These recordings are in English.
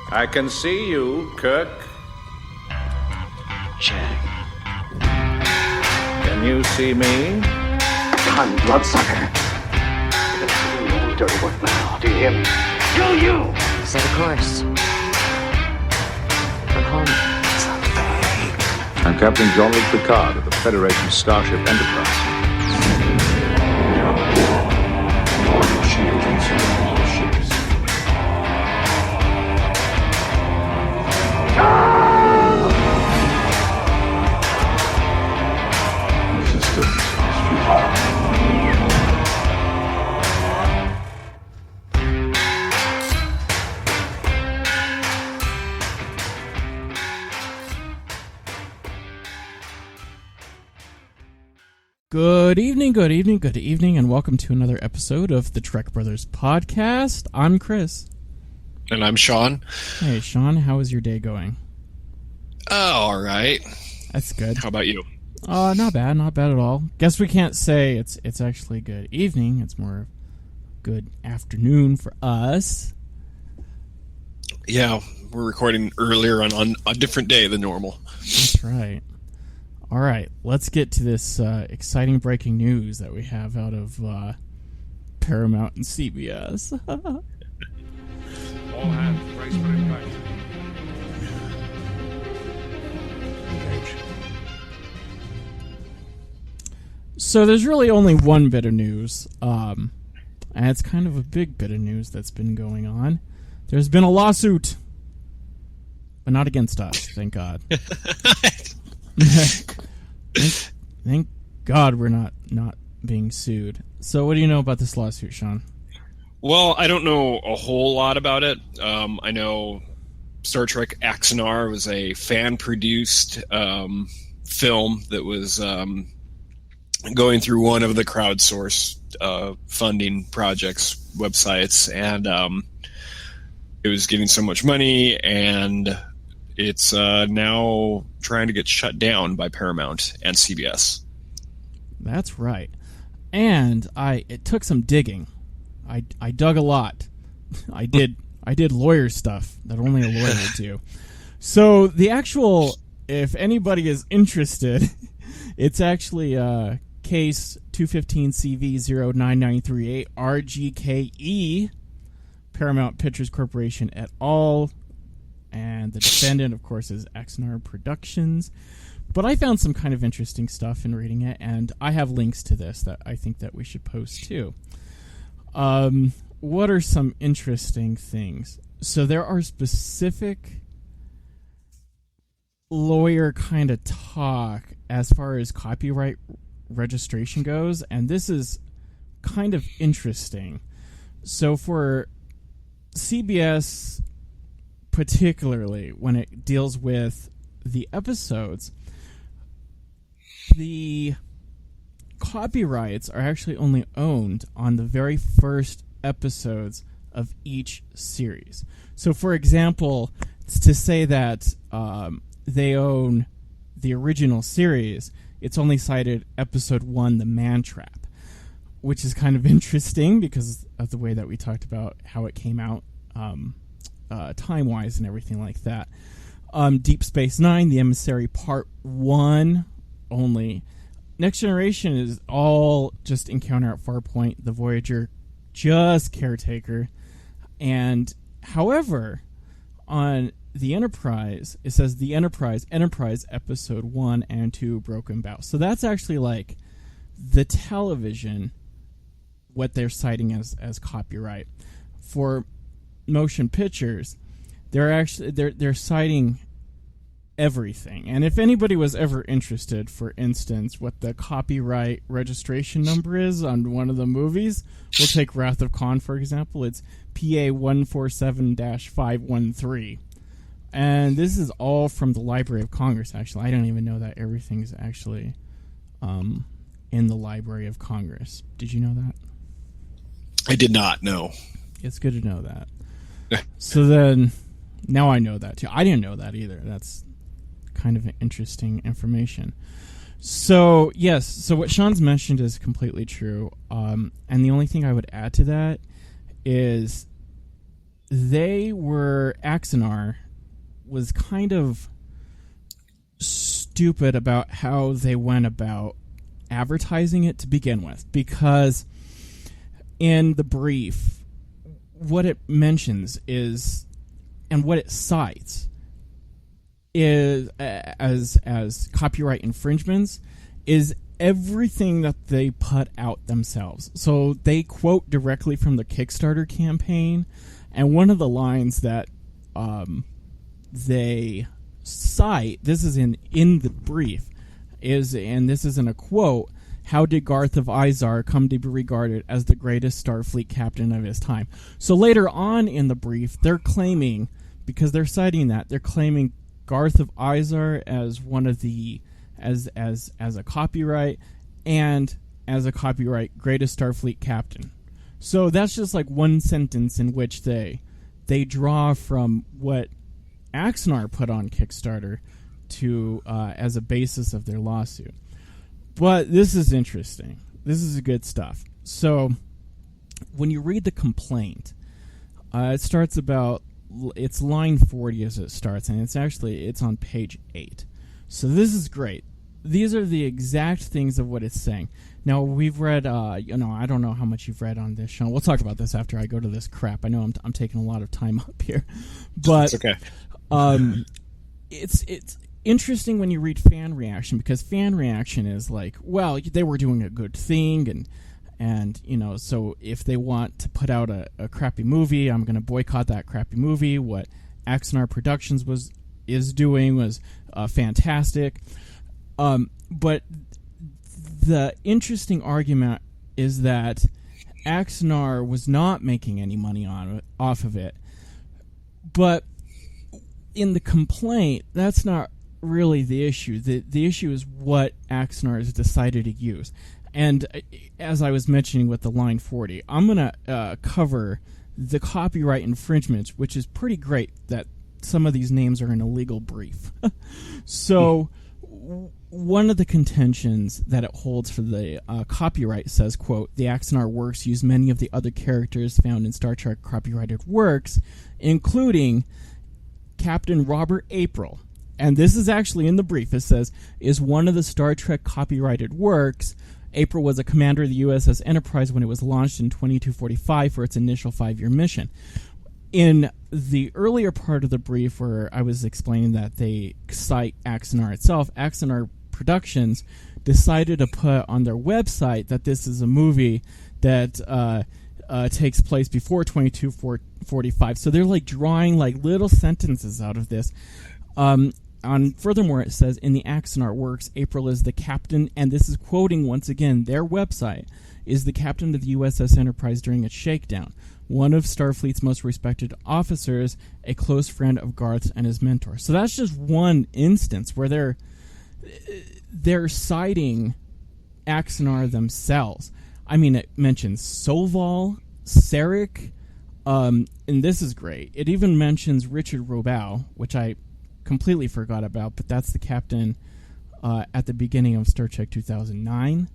I can see you, Kirk. Jack. Can you see me? Con bloodsucker. You're gonna do your own dirty work now. Do you hear me? Do you? Set a course. For home. I'm Captain Jean-Luc Picard of the Federation Starship Enterprise. Good evening, and welcome to another episode of the Trek Brothers podcast. I'm Chris. And I'm Shaun. Hey, Shaun, how is your day going? All right. That's good. How about you? Not bad at all. Guess we can't say it's actually good evening. It's more good afternoon for us. Yeah, we're recording earlier on a different day than normal. That's right. All right, let's get to this exciting breaking news that we have out of Paramount and CBS. All hands, brace for impact. Engage. So there's really only one bit of news, and it's kind of a big bit of news that's been going on. There's been a lawsuit, but not against us, thank God. Thank God we're not being sued. So what do you know about this lawsuit, Shaun? Well, I don't know a whole lot about it. I know Star Trek Axanar was a fan-produced film that was going through one of the crowdsourced funding projects websites, and it was getting so much money, and it's now trying to get shut down by Paramount and CBS. That's right. And it took some digging. I dug a lot. I did lawyer stuff that only a lawyer would do. So the actual, if anybody is interested, it's actually case 215CV09938 RGKE, Paramount Pictures Corporation et al., and the defendant, of course, is Axanar Productions. But I found some kind of interesting stuff in reading it, and I have links to this that I think that we should post too. What are some interesting things? So there are specific lawyer kind of talk as far as copyright registration goes, and this is kind of interesting. So for CBS, particularly when it deals with the episodes, the copyrights are actually only owned on the very first episodes of each series. So, for example, to say that they own the original series, it's only cited episode 1, The Man Trap, which is kind of interesting because of the way that we talked about how it came out time-wise and everything like that. Deep Space Nine, The Emissary Part 1 only. Next Generation is all just Encounter at Farpoint. The Voyager, just Caretaker. And, however, on the Enterprise, it says the Enterprise Episode 1 and 2, Broken Bow. So that's actually like the television, what they're citing as copyright. For motion pictures, they're citing everything. And if anybody was ever interested, for instance, what the copyright registration number is on one of the movies, we'll take Wrath of Khan, for example. It's PA 147-513. And this is all from the Library of Congress, actually. I don't even know that everything's actually in the Library of Congress. Did you know that? I did not know. It's good to know that. So then, now I know that too. I didn't know that either. That's kind of interesting information. So, yes, so what Shaun's mentioned is completely true. And the only thing I would add to that is Axanar was kind of stupid about how they went about advertising it to begin with, because in the brief, what it mentions is, and what it cites is as copyright infringements, is everything that they put out themselves. So they quote directly from the Kickstarter campaign, and one of the lines that they cite, this is in the brief, is, and this isn't a quote, "How did Garth of Izar come to be regarded as the greatest Starfleet captain of his time?" So later on in the brief, they're claiming, because they're citing that, they're claiming Garth of Izar as one of the as a copyright, and as a copyright greatest Starfleet captain. So that's just like one sentence in which they draw from what Axanar put on Kickstarter to as a basis of their lawsuit. But this is interesting. This is good stuff. So when you read the complaint, it starts about, it's line 40 as it starts, and it's on page 8. So this is great. These are the exact things of what it's saying. Now, we've read, I don't know how much you've read on this show. We'll talk about this after I go to this crap. I know I'm taking a lot of time up here. But it's okay. It's interesting when you read fan reaction, because fan reaction is like, well, they were doing a good thing, and so if they want to put out a crappy movie, I'm going to boycott that crappy movie. What Axanar Productions is doing was fantastic. But the interesting argument is that Axanar was not making any money off of it. But in the complaint, that's not really the issue. The issue is what Axanar has decided to use. And as I was mentioning with the line 40, I'm going to cover the copyright infringements, which is pretty great that some of these names are in a legal brief. So one of the contentions that it holds for the copyright says, quote, "The Axanar works use many of the other characters found in Star Trek copyrighted works, including Captain Robert April." And this is actually in the brief. It says, "is one of the Star Trek copyrighted works. April was a commander of the USS Enterprise when it was launched in 2245 for its initial 5-year mission." In the earlier part of the brief where I was explaining that they cite Axanar itself, Axanar Productions decided to put on their website that this is a movie that takes place before 2245. So they're like drawing like little sentences out of this. Furthermore, it says, "in the Axanar works, April is the captain," and this is quoting once again their website, "is the captain of the USS Enterprise during its shakedown. One of Starfleet's most respected officers, a close friend of Garth's and his mentor." So that's just one instance where they're citing Axanar themselves. I mean, it mentions Soval, Sarek, and this is great. It even mentions Richard Robow, which I completely forgot about, but that's the captain at the beginning of Star Trek 2009.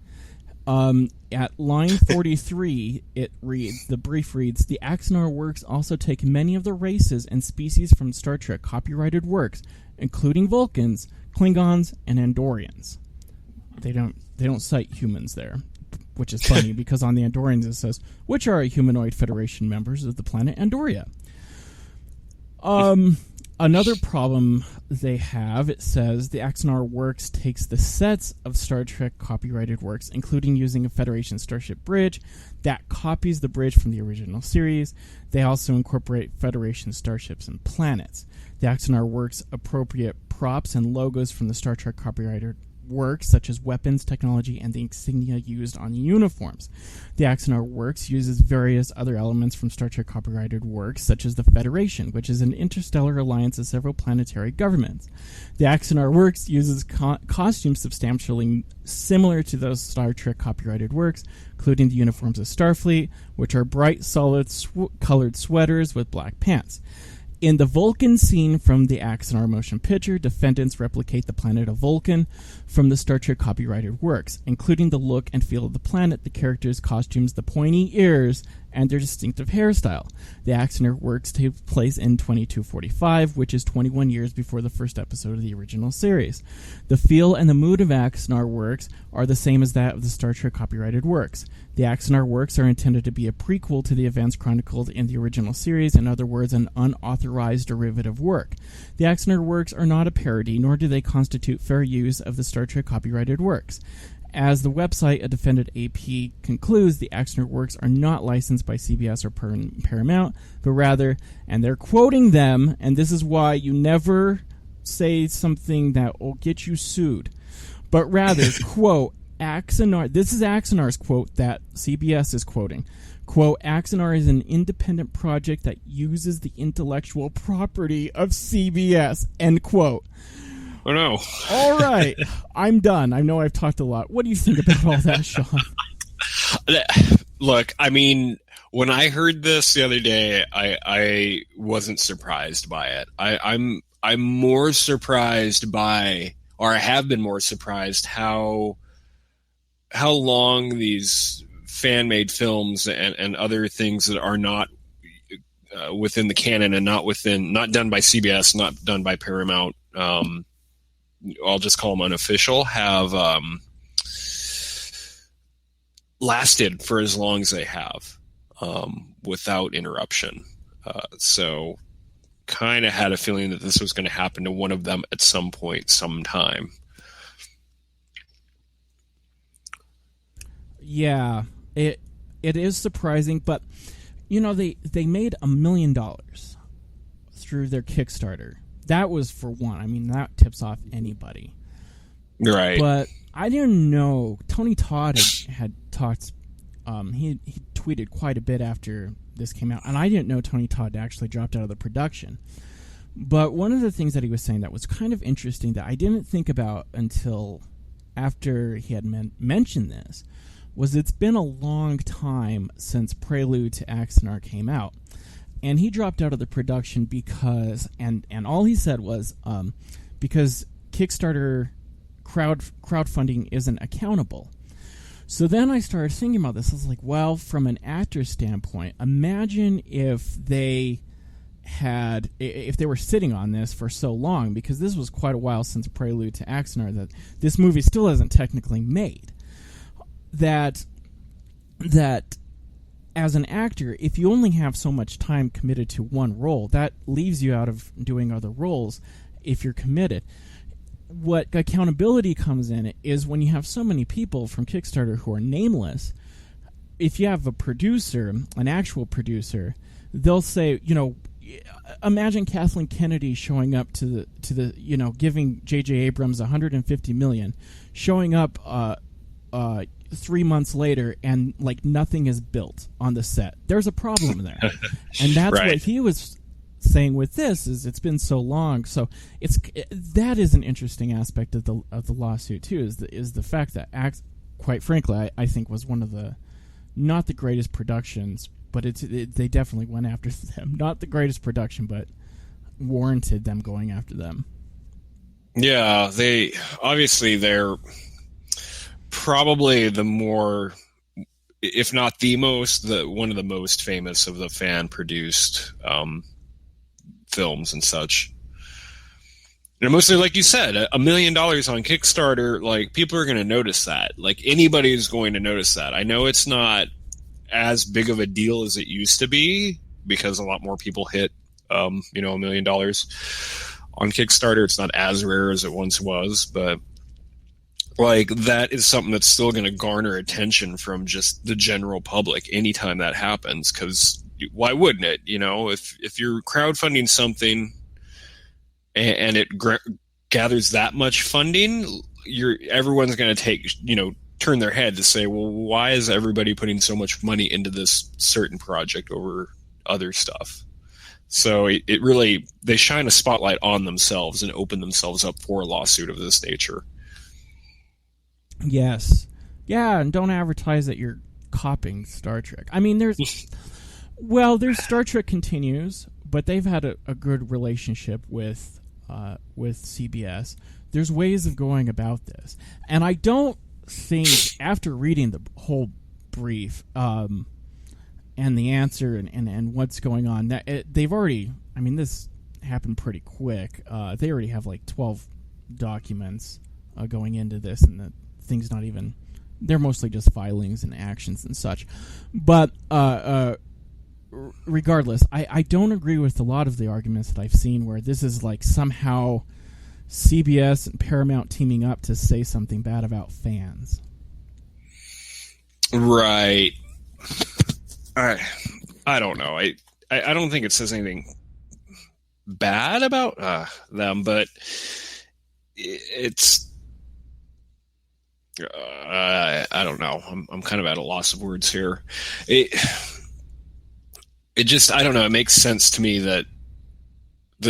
At line 43, the brief reads, "The Axanar works also take many of the races and species from Star Trek copyrighted works, including Vulcans, Klingons, and Andorians." They don't cite humans there, which is funny because on the Andorians it says, "which are humanoid Federation members of the planet Andoria." Another problem they have, it says, "the Axanar works takes the sets of Star Trek copyrighted works, including using a Federation starship bridge that copies the bridge from the original series. They also incorporate Federation starships and planets. The Axanar works appropriate props and logos from the Star Trek copyrighted works, such as weapons, technology, and the insignia used on uniforms. The Axanar works uses various other elements from Star Trek copyrighted works, such as the Federation, which is an interstellar alliance of several planetary governments. The Axanar works uses costumes substantially similar to those Star Trek copyrighted works, including the uniforms of Starfleet, which are bright, solid colored sweaters with black pants. In the Vulcan scene from the Axanar motion picture, defendants replicate the planet of Vulcan from the Star Trek copyrighted works, including the look and feel of the planet, the characters' costumes, the pointy ears, and their distinctive hairstyle. The Axanar works take place in 2245, which is 21 years before the first episode of the original series. The feel and the mood of Axanar works are the same as that of the Star Trek copyrighted works. The Axanar works are intended to be a prequel to the events chronicled in the original series, in other words, an unauthorized derivative work. The Axanar works are not a parody, nor do they constitute fair use of the Star Trek copyrighted works. As the website, A Defended AP, concludes, the Axanar works are not licensed by CBS or Paramount, but rather, and they're quoting them, and this is why you never say something that will get you sued, but rather, quote, Axanar, this is Axanar's quote that CBS is quoting, quote, Axanar is an independent project that uses the intellectual property of CBS, end quote. Oh, no. All right. I'm done. I know I've talked a lot. What do you think about all that, Shaun? Look, I mean, when I heard this the other day, I wasn't surprised by it. I'm more surprised by, or I have been more surprised how long these fan-made films and other things that are not within the canon and not done by CBS, not done by Paramount, I'll just call them unofficial, have lasted for as long as they have without interruption. So kind of had a feeling that this was going to happen to one of them at some point, sometime. Yeah, it is surprising, but you know, they made $1 million through their Kickstarter. That was for one. I mean, that tips off anybody. Right. But I didn't know. Tony Todd had talked. He tweeted quite a bit after this came out, and I didn't know Tony Todd actually dropped out of the production. But one of the things that he was saying that was kind of interesting that I didn't think about until after he had mentioned this was it's been a long time since Prelude to Axanar came out. And he dropped out of the production because, and all he said was, because Kickstarter crowdfunding isn't accountable. So then I started thinking about this. I was like, well, from an actor's standpoint, imagine if they were sitting on this for so long, because this was quite a while since Prelude to Axanar, that this movie still isn't technically made. That as an actor, if you only have so much time committed to one role, that leaves you out of doing other roles if you're committed. What accountability comes in is when you have so many people from Kickstarter who are nameless. If you have a producer, an actual producer, they'll say, you know, imagine Kathleen Kennedy showing up to the you know, giving J.J. Abrams $150 million, showing up 3 months later and like nothing is built on the set. There's a problem there. And that's right. What he was saying with this is it's been so long. So that is an interesting aspect of the lawsuit too, is the fact that quite frankly I think was one of the not the greatest productions, but they definitely went after them. Not the greatest production, but warranted them going after them. Yeah, they're probably the more, if not the most, one of the most famous of the fan-produced films and such. And mostly, like you said, $1 million on Kickstarter, like, people are going to notice that. Like, anybody's going to notice that. I know it's not as big of a deal as it used to be, because a lot more people hit, $1 million on Kickstarter. It's not as rare as it once was, but like, that is something that's still going to garner attention from just the general public anytime that happens, because why wouldn't it? You know, if you're crowdfunding something and it gathers that much funding, everyone's going to turn their head to say, well, why is everybody putting so much money into this certain project over other stuff? So it really, they shine a spotlight on themselves and open themselves up for a lawsuit of this nature. Yes. Yeah, and don't advertise that you're copying Star Trek. I mean, there's Star Trek Continues, but they've had a good relationship with CBS. There's ways of going about this. And I don't think, after reading the whole brief, and the answer and what's going on. They've already, I mean, this happened pretty quick. They already have like 12 documents going into this, and the thing's not even, they're mostly just filings and actions and such. But regardless, I don't agree with a lot of the arguments that I've seen where this is like somehow CBS and Paramount teaming up to say something bad about fans. Right. I don't know. I don't think it says anything bad about them, but it's I don't know. I'm kind of at a loss of words here. It just, I don't know. It makes sense to me that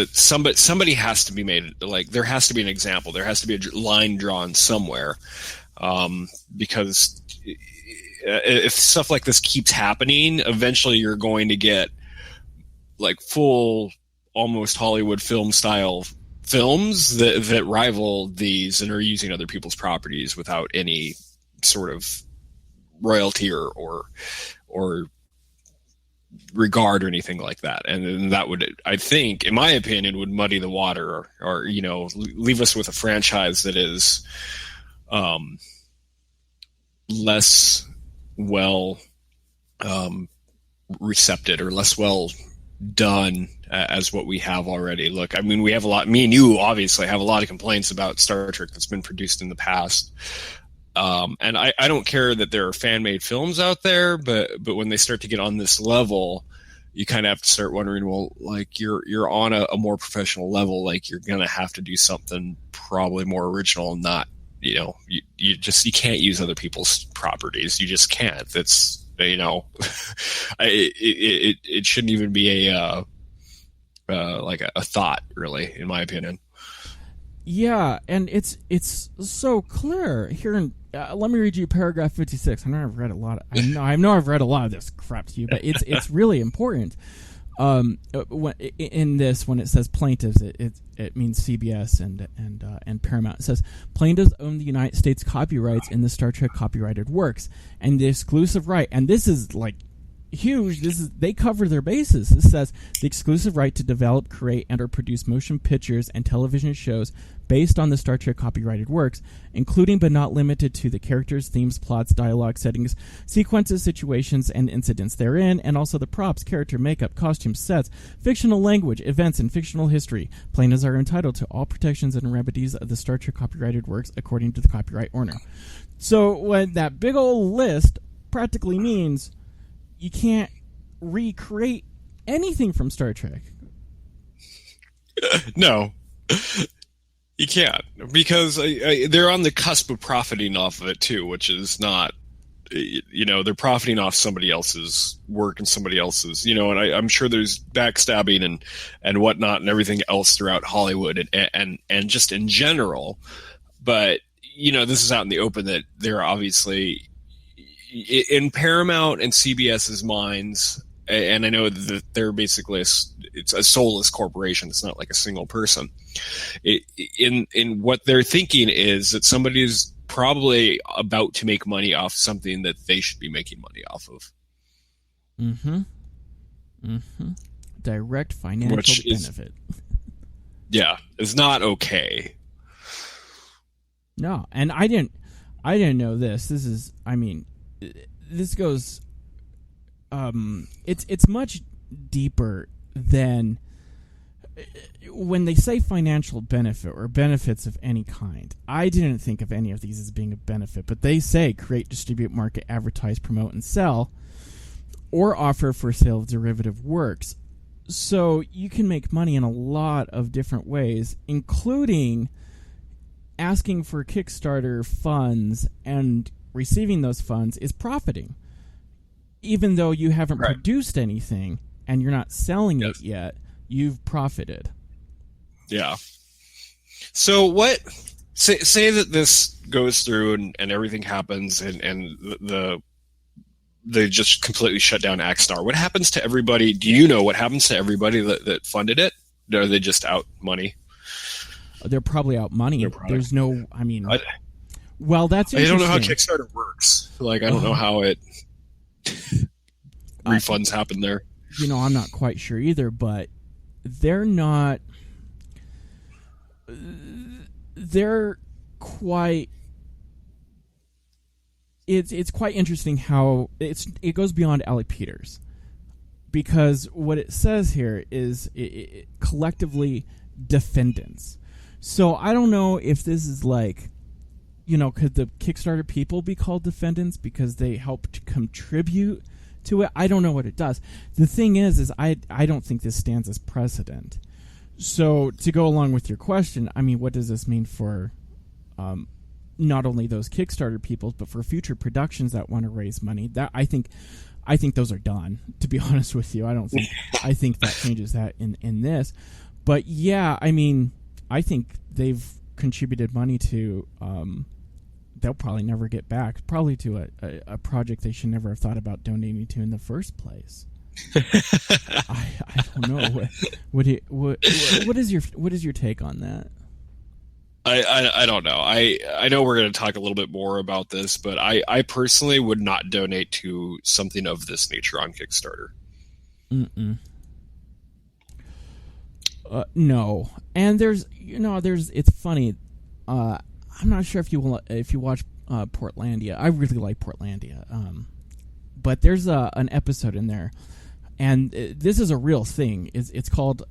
somebody has to be made, like there has to be an example. There has to be a line drawn somewhere, because if stuff like this keeps happening, eventually you're going to get like full, almost Hollywood film style films that rival these and are using other people's properties without any sort of royalty or regard or anything like that. And that would, I think, in my opinion, would muddy the water or leave us with a franchise that is less well recepted or less well done as what we have already. Look, I mean, we have me and you obviously have a lot of complaints about Star Trek that's been produced in the past. And I don't care that there are fan-made films out there, but when they start to get on this level, you kind of have to start wondering, well, like you're on a more professional level, like you're going to have to do something probably more original and not, you can't use other people's properties. You just can't. That's, it shouldn't even be a thought, really, in my opinion. Yeah, and it's so clear here. Let me read you paragraph 56. I know I've read a lot. I know I've read a lot of this crap to you, but it's really important. In this, when it says plaintiffs, it means CBS and Paramount. It says plaintiffs own the United States copyrights in the Star Trek copyrighted works, and the exclusive right. And this is like huge. They cover their bases. This says the exclusive right to develop, create, and/or produce motion pictures and television shows based on the Star Trek copyrighted works, including but not limited to the characters, themes, plots, dialogue, settings, sequences, situations, and incidents therein, and also the props, character, makeup, costumes, sets, fictional language, events, and fictional history. Plaintiffs are entitled to all protections and remedies of the Star Trek copyrighted works according to the copyright owner. So when that big old list practically means you can't recreate anything from Star Trek. No, you can't, because they're on the cusp of profiting off of it too, which is not, they're profiting off somebody else's work and somebody else's, and I'm sure there's backstabbing and whatnot and everything else throughout Hollywood and just in general. But, this is out in the open that they're obviously in Paramount and CBS's minds, and I know that they're basically it's a soulless corporation. It's not like a single person. In what they're thinking is that somebody is probably about to make money off something that they should be making money off of. Direct financial benefit. Yeah, it's not okay. No, and I didn't know this. This is, this goes, it's much deeper than when they say financial benefit or benefits of any kind. I didn't think of any of these as being a benefit, but they say create, distribute, market, advertise, promote, and sell, or offer for sale of derivative works. So you can make money in a lot of different ways, including asking for Kickstarter funds, and receiving those funds is profiting. Even though you haven't produced anything and you're not selling it yet, you've profited. Yeah. So say that this goes through and everything happens and they just completely shut down Axanar. What happens to everybody? Do you know what happens to everybody that funded it? Are they just out money? They're probably out money. There's no, well, that's interesting. I don't know how Kickstarter works. Like, I don't know how it... refunds happen there. I'm not quite sure either, but they're not. They're quite. It's quite interesting how it goes beyond Allie Peters, because what it says here is collectively defendants. So I don't know if this is like, could the Kickstarter people be called defendants because they helped contribute to it? I don't know what it does. The thing is I don't think this stands as precedent. So to go along with your question, I mean, what does this mean for not only those Kickstarter people, but for future productions that want to raise money? That I think those are done, to be honest with you. I think that changes that in this. But yeah, I mean, I think they've contributed money to they'll probably never get back, probably to a project they should never have thought about donating to in the first place. I don't know. What is your take on that? I don't know. I know we're going to talk a little bit more about this, but I personally would not donate to something of this nature on Kickstarter. No. And there's it's funny. I'm not sure if you watch Portlandia. I really like Portlandia. But there's an episode in there, and this is a real thing. It's called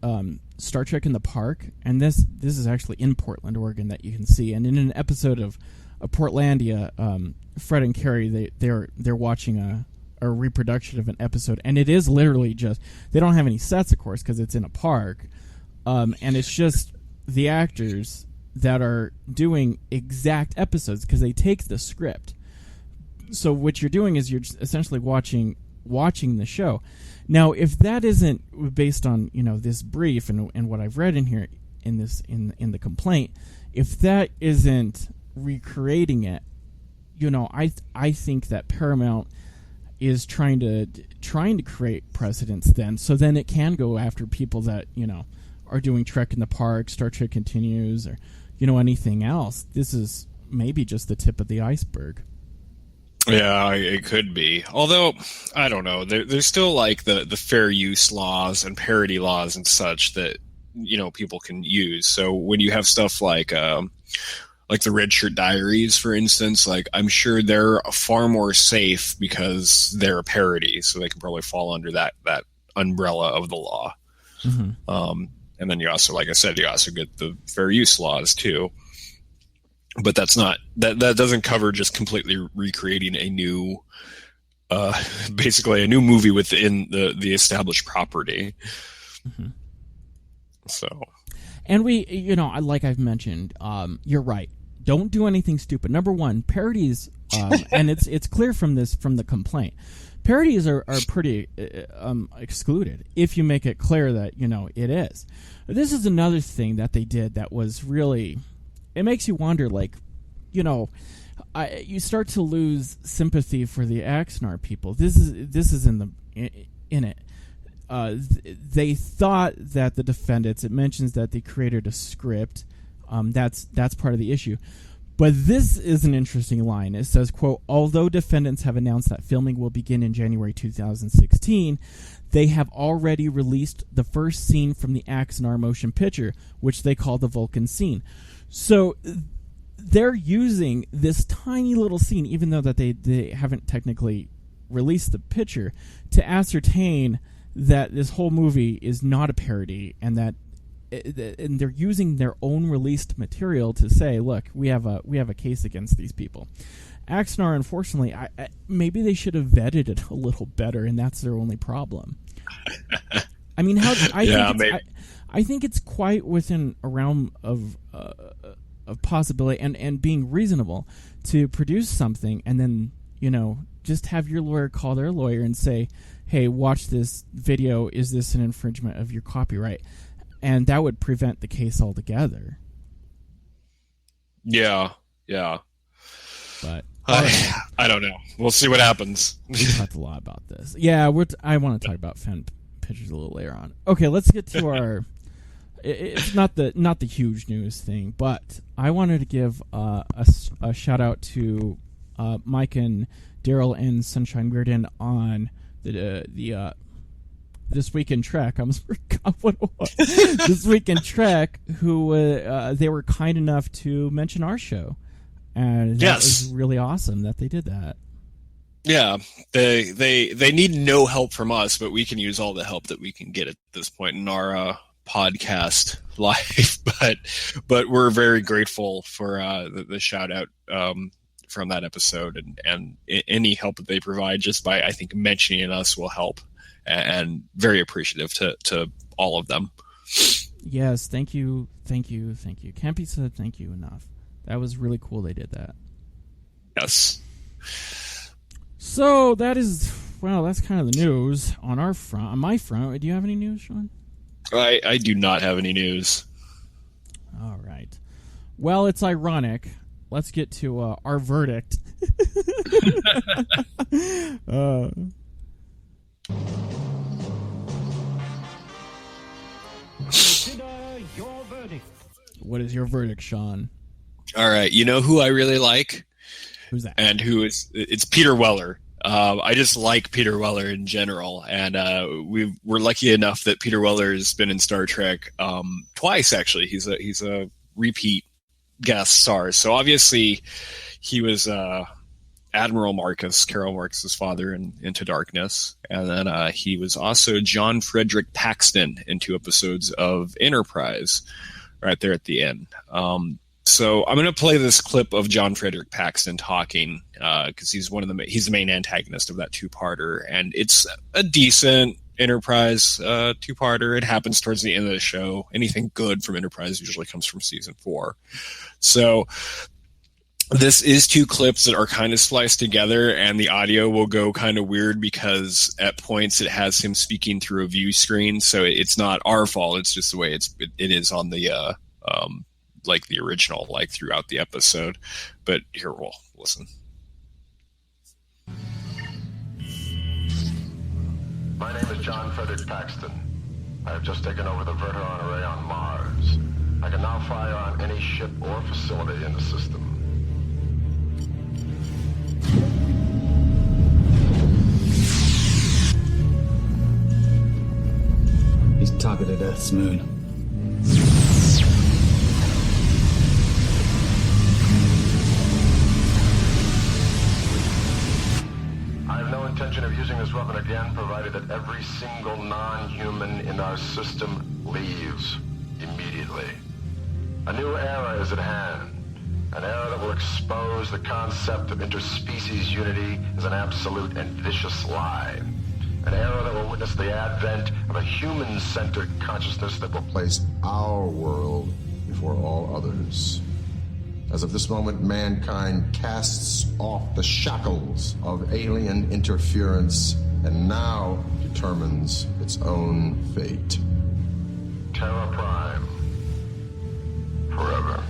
Star Trek in the Park, and this is actually in Portland, Oregon, that you can see. And in an episode of Portlandia, Fred and Carrie they're watching a reproduction of an episode, and it is literally just, they don't have any sets, of course, because it's in a park, and it's just the actors that are doing exact episodes because they take the script. So what you're doing is you're essentially watching the show. Now, if that isn't based on this brief and what I've read in here in the complaint, if that isn't recreating it, I think that Paramount is trying to create precedents. So then it can go after people that are doing Trek in the Park, Star Trek Continues, or anything else. This is maybe just the tip of the iceberg. Yeah, it could be. Although, I don't know. There's still like the fair use laws and parody laws and such that, people can use. So when you have stuff like the Red Shirt Diaries, for instance, like I'm sure they're far more safe because they're a parody. So they can probably fall under that umbrella of the law. Mm-hmm. And then you also, like I said, you also get the fair use laws too. But that's not that doesn't cover just completely recreating a new, basically a new movie within the established property. Mm-hmm. So, and we, like I've mentioned, you're right. Don't do anything stupid. Number one, parodies, and it's clear from the complaint. Parodies are pretty excluded if you make it clear that it is. This is another thing that they did that was really. It makes you wonder, like, you start to lose sympathy for the Axanar people. This is in it. They thought that the defendants. It mentions that they created a script. That's part of the issue. But this is an interesting line. It says, quote, although defendants have announced that filming will begin in January 2016, they have already released the first scene from the Axanar motion picture, which they call the Vulcan scene. So they're using this tiny little scene, even though that they haven't technically released the picture, to ascertain that this whole movie is not a parody, and they're using their own released material to say, look, we have a case against these people. Axanar, unfortunately, maybe they should have vetted it a little better, and that's their only problem. I mean, I think it's quite within a realm of possibility and being reasonable to produce something and then just have your lawyer call their lawyer and say, hey, watch this video, is this an infringement of your copyright? And that would prevent the case altogether. Yeah. But I don't know. We'll see what happens. We talked a lot about this. Yeah, I want to talk about fan pictures a little later on. Okay, let's get to our. It's not the huge news thing, but I wanted to give a shout out to Mike and Daryl and Sunshine Weirden on This Week in Trek. I almost forgot what it was. This Week in Trek, who they were kind enough to mention our show, and that was really awesome that they did that. Yeah, they need no help from us, but we can use all the help that we can get at this point in our podcast life. But we're very grateful for the shout out from that episode, and any help that they provide just by, I think, mentioning us will help, and very appreciative to all of them. Yes, thank you. Can't be said thank you enough. That was really cool they did that. Yes. So that's kind of the news on our front. On my front, do you have any news, Shaun? I do not have any news. All right. Well, it's ironic. Let's get to our verdict. Consider your verdict. What is your verdict, Shaun? All right. You know who I really like? Who's that? And it's Peter Weller. I just like Peter Weller in general, and we're lucky enough that Peter Weller has been in Star Trek twice. Actually, he's a repeat guest star. So obviously, he was Admiral Marcus, Carol Marcus's father, in Into Darkness, and then he was also John Frederick Paxton in 2 episodes of Enterprise, right there at the end. So I'm going to play this clip of John Frederick Paxton talking because he's the main antagonist of that 2-parter, and it's a decent Enterprise 2-parter. It happens towards the end of the show. Anything good from Enterprise usually comes from season 4. So this is 2 clips that are kind of spliced together, and the audio will go kind of weird because at points it has him speaking through a view screen. So it's not our fault. It's just the way it is on the like the original, like throughout the episode. But here, we'll listen. My name is John Frederick Paxton. I have just taken over the Verteron array on Mars. I can now fire on any ship or facility in the system. He's targeted Earth's moon. I have no intention of using this weapon again, provided that every single non-human in our system leaves immediately. A new era is at hand. An era that will expose the concept of interspecies unity as an absolute and vicious lie. An era that will witness the advent of a human-centered consciousness that will place our world before all others. As of this moment, mankind casts off the shackles of alien interference and now determines its own fate. Terra Prime. Forever.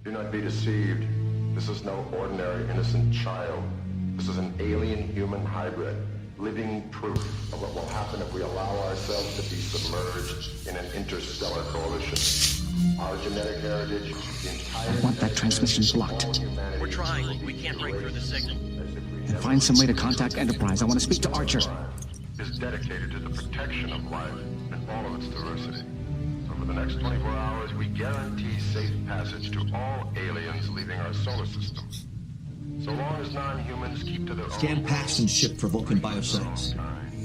Do not be deceived. This is no ordinary innocent child. This is an alien human hybrid, living proof of what will happen if we allow ourselves to be submerged in an interstellar coalition. Our genetic heritage, the entire... I want that transmission blocked. We're trying. We can't break through the signal. And find some way to contact Enterprise. I want to speak to Archer. Is dedicated to the protection of life and all of its diversity. So for the next 24 hours, we guarantee safe passage to all aliens leaving our solar system. So long as non-humans keep to their Scan own... Paxton's ship for Vulcan biosites.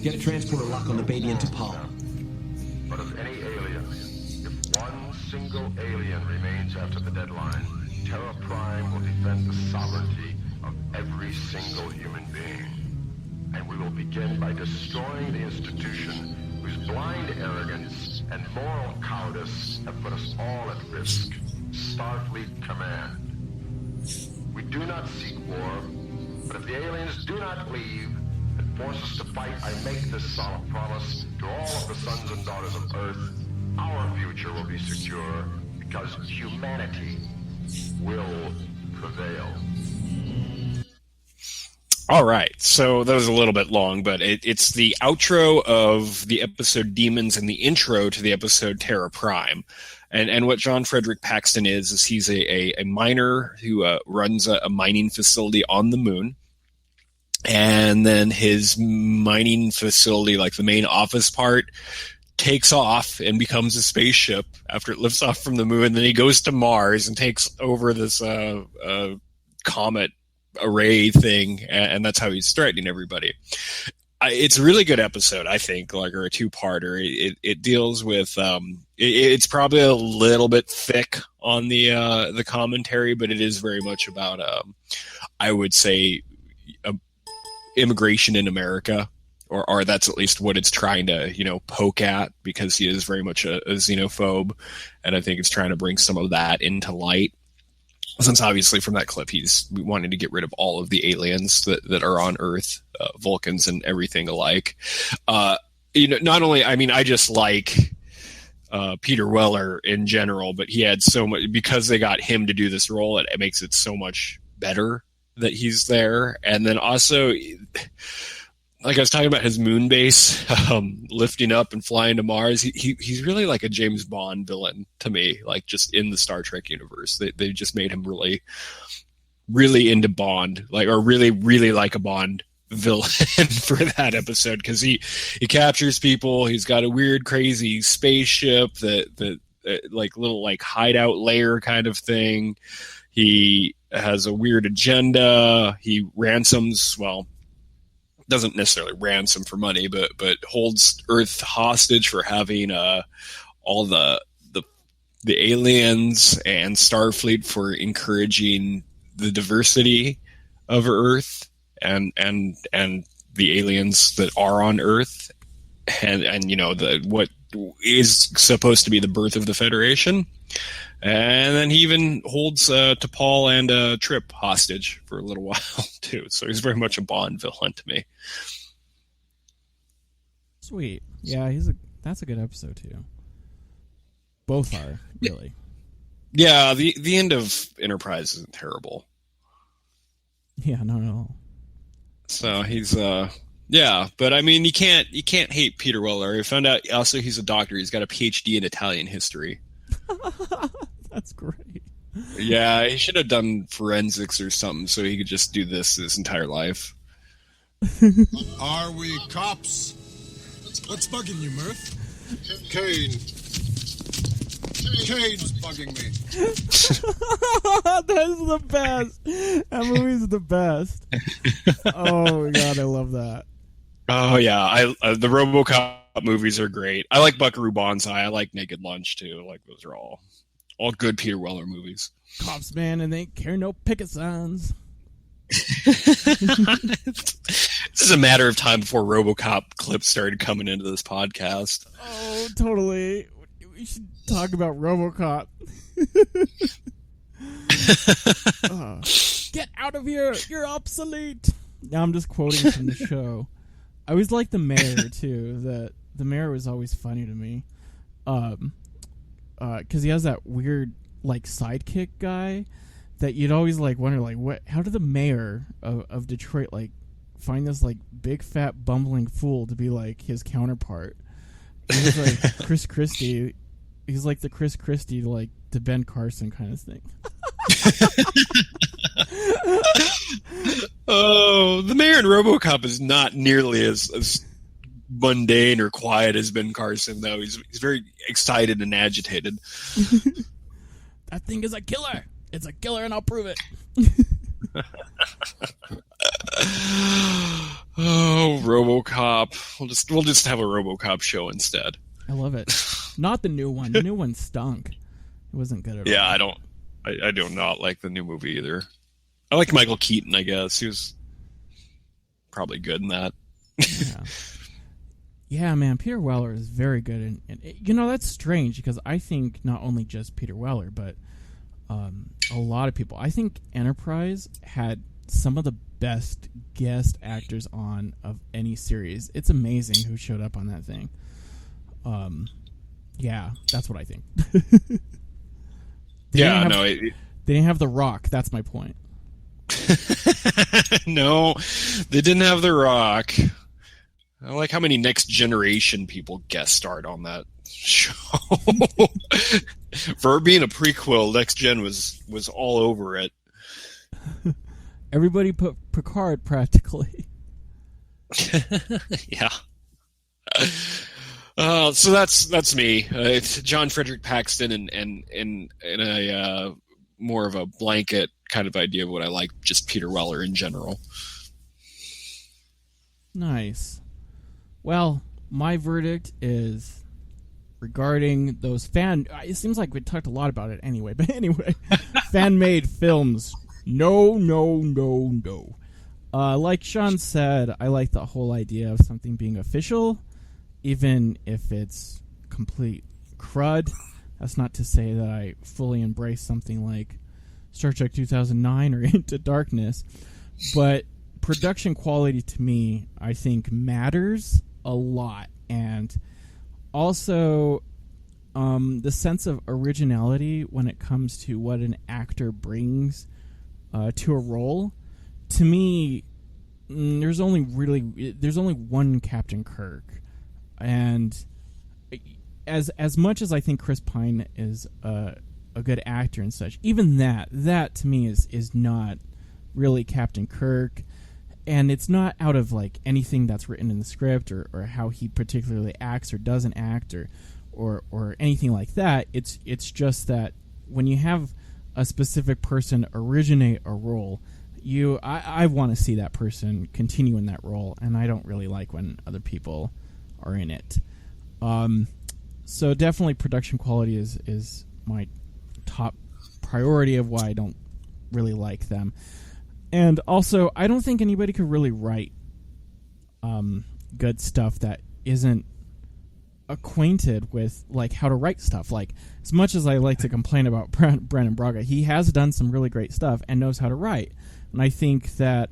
Get a transporter lock on the baby into Pail. But of any alien, if one single alien remains after the deadline, Terra Prime will defend the sovereignty of every single human being. And we will begin by destroying the institution whose blind arrogance and moral cowardice have put us all at risk. Starfleet Command. We do not seek war, but if the aliens do not leave and force us to fight, I make this solemn promise to all of the sons and daughters of Earth, our future will be secure because humanity will prevail. All right, so that was a little bit long, but it's the outro of the episode Demons and the intro to the episode Terra Prime. And what John Frederick Paxton is he's a miner who runs a mining facility on the moon. And then his mining facility, like the main office part, takes off and becomes a spaceship after it lifts off from the moon. Then he goes to Mars and takes over this comet array thing, and that's how he's threatening everybody. It's a really good episode, I think, or a two-parter. It deals with it's probably a little bit thick on the commentary, but it is very much about I would say immigration in America, or that's at least what it's trying to poke at, because he is very much a xenophobe, and I think it's trying to bring some of that into light. Since obviously from that clip he's wanting to get rid of all of the aliens that are on Earth, Vulcans and everything alike. Not only, I just like Peter Weller in general, but he had so much, because they got him to do this role, it makes it so much better that he's there. And then also, like I was talking about his moon base, lifting up and flying to Mars, he's really like a James Bond villain to me, like just in the Star Trek universe. They just made him really, really into Bond, or really, really like a Bond villain for that episode, because he captures people. He's got a weird, crazy spaceship that like little like hideout lair kind of thing. He has a weird agenda. He ransoms, doesn't necessarily ransom for money, but holds Earth hostage for having all the aliens and Starfleet for encouraging the diversity of Earth and the aliens that are on Earth, and what is supposed to be the birth of the Federation. And then he even holds T'Pol and Trip hostage for a little while too. So he's very much a Bond villain to me. Sweet, yeah, that's a good episode too. Both are really. Yeah, the end of Enterprise isn't terrible. Yeah, not at all. So he's yeah, but you can't hate Peter Weller. I found out also he's a doctor. He's got a PhD in Italian history. That's great. Yeah, he should have done forensics or something so he could just do this his entire life. Are we cops? What's bugging you, Murph? Kane. Kane's bugging me. That's the best. That movie's the best. Oh my god, I love that. Oh yeah, the RoboCop movies are great. I like Buckaroo Banzai. I like Naked Lunch too. Like those are all good Peter Weller movies. Cops, man, and they ain't carry no picket signs. This is a matter of time before RoboCop clips started coming into this podcast. Oh, totally. We should talk about RoboCop. Get out of here! You're obsolete. Now I'm just quoting from the show. I always liked the mayor too. The mayor was always funny to me, because he has that weird like sidekick guy that you'd always like wonder like what? How did the mayor of Detroit like find this like big fat bumbling fool to be like his counterpart? He's like Chris Christie. He's like the Chris Christie to Ben Carson kind of thing. Oh, the mayor in RoboCop is not nearly as mundane or quiet as Ben Carson, though. He's very excited and agitated. That thing is a killer. It's a killer, and I'll prove it. Oh, RoboCop. We'll just have a RoboCop show instead. I love it. Not the new one. The new one stunk. It wasn't good at all. Yeah, I do not like the new movie either. I like Michael Keaton, I guess. He was probably good in that. Yeah. Yeah, man, Peter Weller is very good. And that's strange because I think not only just Peter Weller, but a lot of people. I think Enterprise had some of the best guest actors on of any series. It's amazing who showed up on that thing. Yeah, that's what I think. They didn't have The Rock. That's my point. No, they didn't have The Rock. I like how many Next Generation people guest starred on that show. For being a prequel, Next Gen was all over it. Everybody put Picard practically. Yeah. So that's me. It's John Frederick Paxton, and in a more of a blanket kind of idea of what I like, just Peter Weller in general. Nice. Well, my verdict is regarding those it seems like we talked a lot about it anyway, but anyway, fan-made films. No. Like Shaun said, I like the whole idea of something being official, even if it's complete crud. That's not to say that I fully embrace something like Star Trek 2009 or Into Darkness, but production quality to me, I think, matters a lot. And also the sense of originality when it comes to what an actor brings to a role. To me, there's only one Captain Kirk, and as much as I think Chris Pine is a good actor and such, even that to me is not really Captain Kirk, and it's not out of like anything that's written in the script or how he particularly acts or doesn't act or anything like that. It's just that when you have a specific person originate a role, I want to see that person continue in that role, and I don't really like when other people are in it. So definitely production quality is my top priority of why I don't really like them. And also, I don't think anybody could really write good stuff that isn't acquainted with like how to write stuff. Like, as much as I like to complain about Brandon Braga, he has done some really great stuff and knows how to write. And I think that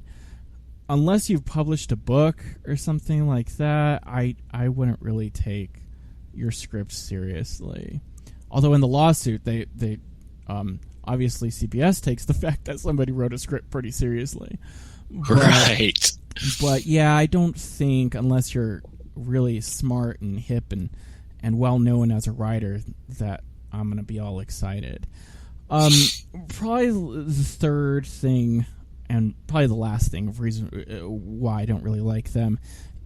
unless you've published a book or something like that, I wouldn't really take your script seriously. Although in the lawsuit, they obviously CBS takes the fact that somebody wrote a script pretty seriously. Right. But yeah, I don't think, unless you're really smart and hip and well known as a writer, that I'm going to be all excited. Probably the third thing, and probably the last thing of reason why I don't really like them,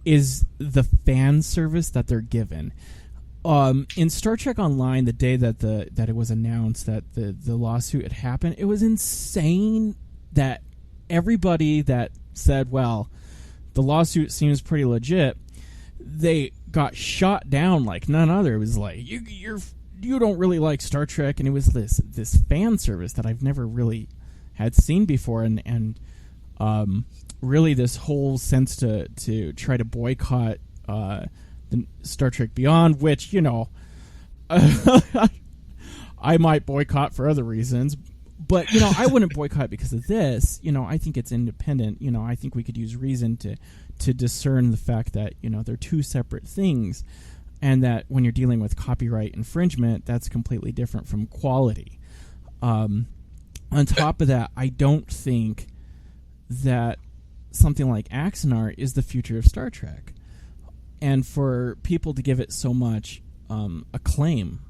is the fan service that they're given. In Star Trek Online, the day that it was announced that the lawsuit had happened, it was insane that everybody that said, well, the lawsuit seems pretty legit, they got shot down like none other. It was like, you don't really like Star Trek, and it was this fan service that I've never really had seen before, and really this whole sense to try to boycott the Star Trek Beyond, which, you know, I might boycott for other reasons, but, you know, I wouldn't boycott because of this. You know, I think it's independent. You know, I think we could use reason to discern the fact that, you know, they're two separate things, and that when you're dealing with copyright infringement, that's completely different from quality. On top of that, I don't think that something like Axanar is the future of Star Trek. And for people to give it so much acclaim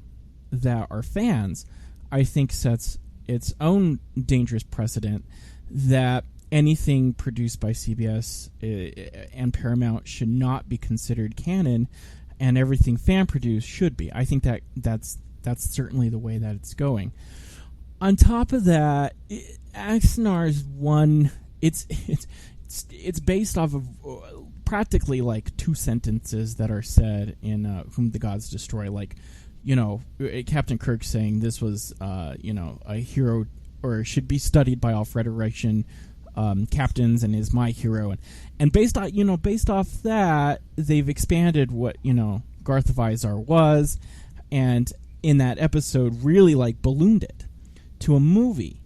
that are fans, I think sets its own dangerous precedent that anything produced by CBS and Paramount should not be considered canon, and everything fan-produced should be. I think that's certainly the way that it's going. On top of that, Axanar's one. It's based off of practically like two sentences that are said in Whom the Gods Destroy. Like, you know, Captain Kirk saying this was, you know, a hero, or should be studied by all Federation captains, and is my hero. And based off that, they've expanded what, you know, Garth Vizar was, and in that episode really like ballooned it to a movie.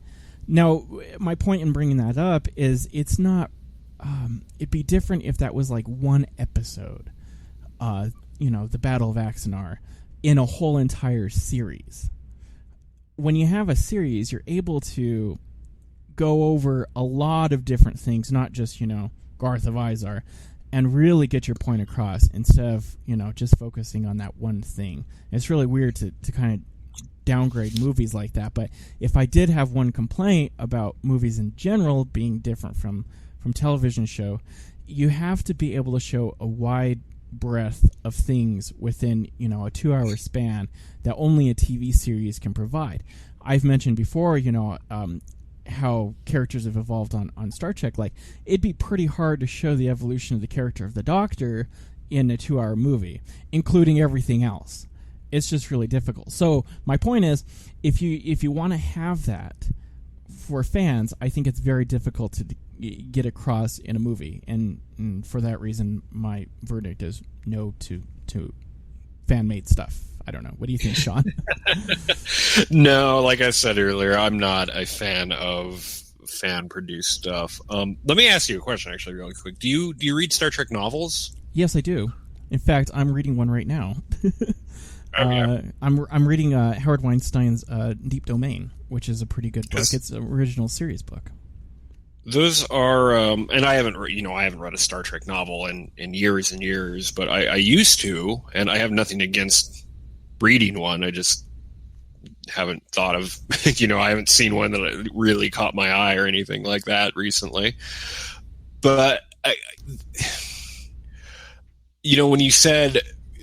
Now, my point in bringing that up is it's not. It'd be different if that was like one episode, you know, the Battle of Axanar, in a whole entire series. When you have a series, you're able to go over a lot of different things, not just, Garth of Izar, and really get your point across instead of, just focusing on that one thing. It's really weird to kind of downgrade movies like that, but if I did have one complaint about movies in general being different from television show, you have to be able to show a wide breadth of things within, a 2-hour span that only a TV series can provide. I've mentioned before, how characters have evolved on Star Trek. Like, it'd be pretty hard to show the evolution of the character of the Doctor in a 2-hour movie, including everything else. It's just really difficult. So my point is, if you want to have that for fans, I think it's very difficult to get across in a movie, and for that reason, my verdict is no to fan-made stuff. I don't know. What do you think, Shaun? No, like I said earlier, I'm not a fan of fan-produced stuff. Let me ask you a question, actually, really quick. Do you read Star Trek novels? Yes, I do. In fact, I'm reading one right now. Okay. I'm reading Howard Weinstein's Deep Domain, which is a pretty good book. It's an original series book. Those are, and I haven't read a Star Trek novel in years and years, but I used to, and I have nothing against reading one. I just haven't thought of, I haven't seen one that really caught my eye or anything like that recently. But when you said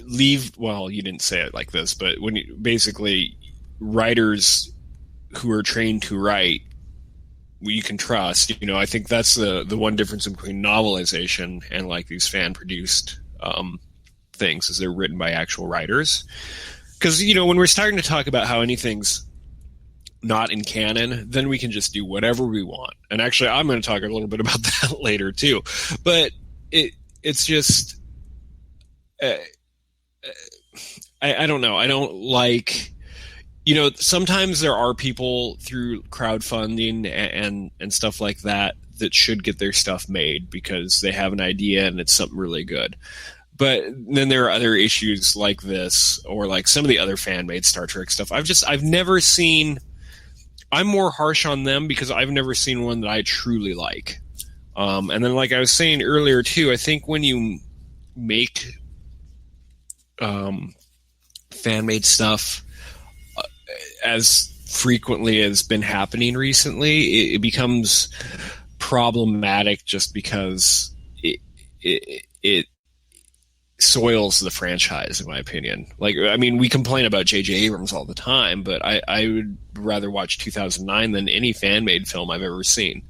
you didn't say it like this, but when basically writers who are trained to write, you can trust, I think that's the one difference between novelization and like these fan produced things, is they're written by actual writers. Because, when we're starting to talk about how anything's not in canon, then we can just do whatever we want. And actually, I'm going to talk a little bit about that later too. But it's just, I don't know. I don't like, sometimes there are people through crowdfunding and stuff like that should get their stuff made because they have an idea and it's something really good. But then there are other issues like this, or like some of the other fan-made Star Trek stuff. I've never seen. I'm more harsh on them because I've never seen one that I truly like. And then, like I was saying earlier too, I think when you make fan-made stuff as frequently as been happening recently, it becomes problematic just because it soils the franchise, in my opinion. Like, I mean, we complain about J.J. Abrams all the time, but I would rather watch 2009 than any fan-made film I've ever seen.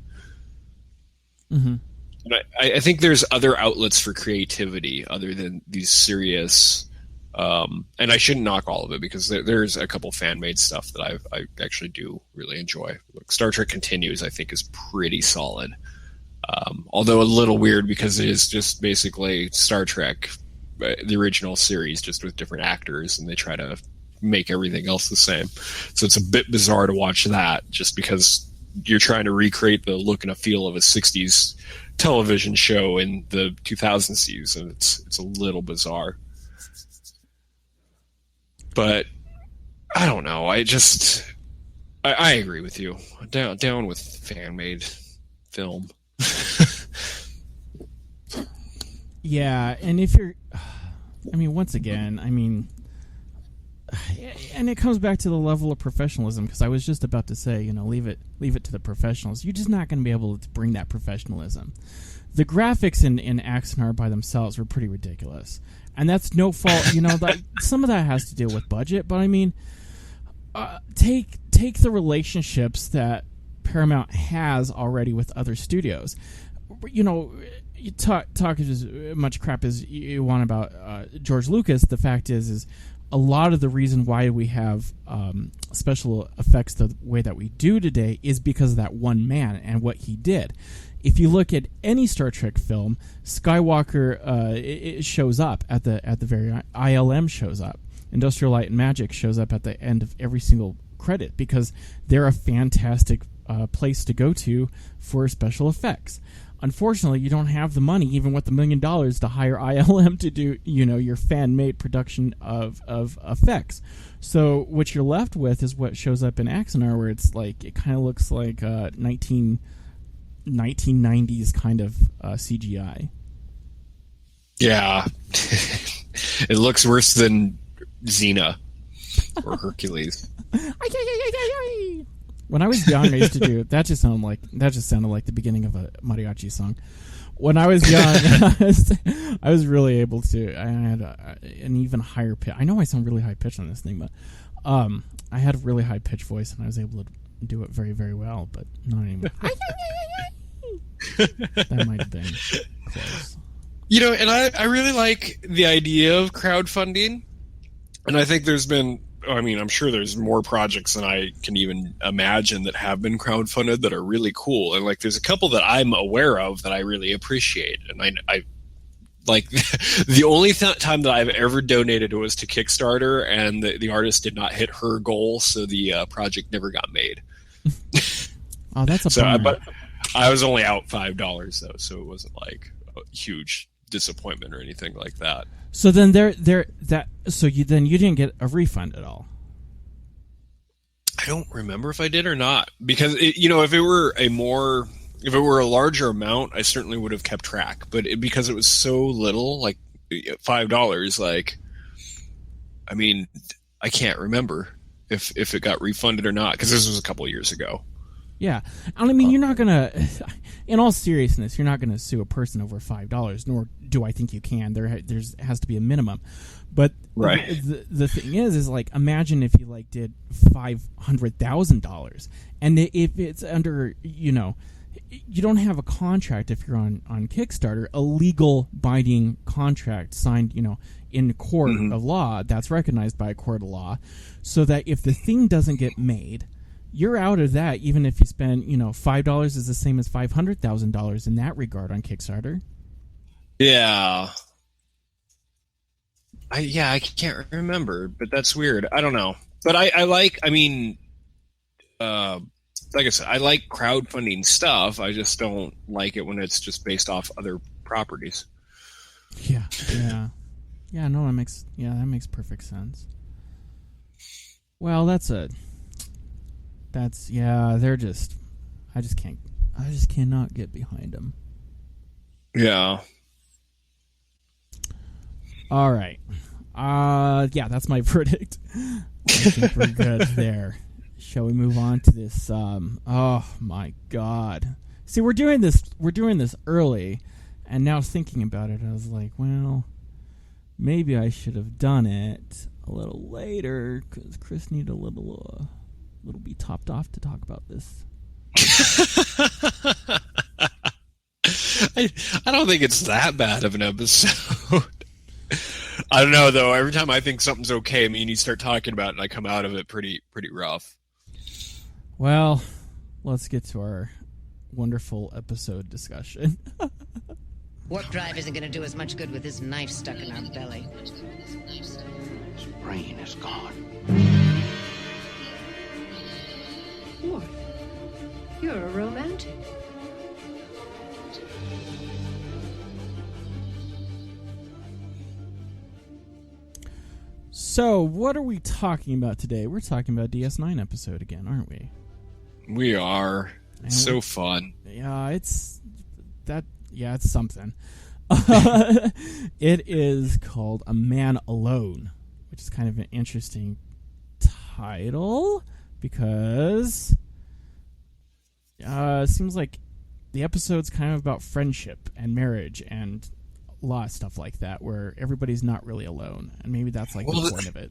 Mm-hmm. And I think there's other outlets for creativity other than these serious... and I shouldn't knock all of it because there's a couple fan-made stuff that I actually do really enjoy. Like Star Trek Continues, I think, is pretty solid. Although a little weird because it is just basically Star Trek, the original series, just with different actors, and they try to make everything else the same. So it's a bit bizarre to watch that just because you're trying to recreate the look and a feel of a 60s television show in the 2000 season. It's a little bizarre. But I don't know. I agree with you. Down with fan-made film. Yeah, and if you're, once again, and it comes back to the level of professionalism, because I was just about to say, leave it to the professionals. You're just not going to be able to bring that professionalism. The graphics in Axanar by themselves were pretty ridiculous. And that's no fault, some of that has to do with budget, but take the relationships that Paramount has already with other studios. You talk as much crap as you want about George Lucas. The fact is a lot of the reason why we have special effects the way that we do today is because of that one man and what he did. If you look at any Star Trek film, Skywalker it shows up at the very ILM shows up. Industrial Light and Magic shows up at the end of every single credit because they're a fantastic place to go to for special effects. Unfortunately, you don't have the money, even with $1 million, to hire ILM to do, your fan-made production of effects. So what you're left with is what shows up in Axanar, where it's like it kind of looks like 1990s kind of CGI. Yeah, it looks worse than Xena or Hercules. When I was young, I used to do that. Just sounded like the beginning of a mariachi song. When I was young, I was really able to. I had an even higher pitch. I know I sound really high pitched on this thing, but I had a really high pitched voice, and I was able to do it very, very well. But not anymore. That might have been close. And I really like the idea of crowdfunding, and I think there's been. I'm sure there's more projects than I can even imagine that have been crowdfunded that are really cool. And there's a couple that I'm aware of that I really appreciate. And I like the only time that I've ever donated was to Kickstarter, and the artist did not hit her goal, so the project never got made. Oh, that's a bummer. But I was only out $5 though, so it wasn't like a huge disappointment or anything like that. So then you didn't get a refund at all. I don't remember if I did or not, because if it were a larger amount, I certainly would have kept track. But because it was so little, like $5, I can't remember if it got refunded or not, because this was a couple of years ago. Yeah, you're not gonna. In all seriousness, you're not gonna sue a person over $5. Nor do I think you can. There has to be a minimum. But right. The thing is like, imagine if you did $500,000, and if it's under, you don't have a contract if you're on Kickstarter, a legal binding contract signed, in court of law that's recognized by a court of law, so that if the thing doesn't get made, you're out of that, even if you spend, $5 is the same as $500,000 in that regard on Kickstarter. Yeah. I can't remember, but that's weird. I don't know. But like I said, I like crowdfunding stuff. I just don't like it when it's just based off other properties. Yeah. No, that makes perfect sense. Well, I just cannot get behind them. Yeah. All right. That's my verdict. I think we're good there. Shall we move on to this? Oh my God! See, we're doing this early, and now thinking about it, I was like, well, maybe I should have done it a little later because Chris needed a little be topped off to talk about this. I don't think it's that bad of an episode. I don't know though. Every time I think something's okay, you start talking about it, and I come out of it pretty rough. Well, let's get to our wonderful episode discussion. Warp drive isn't going to do as much good with this knife stuck in our belly. His brain is gone. What? You're a romantic. So, what are we talking about today? We're talking about DS9 episode again, aren't we? We are. It's so fun. Yeah, it's something. It is called A Man Alone, which is kind of an interesting title because it seems like the episode's kind of about friendship and marriage and a lot of stuff like that, where everybody's not really alone, and maybe that's the point of it.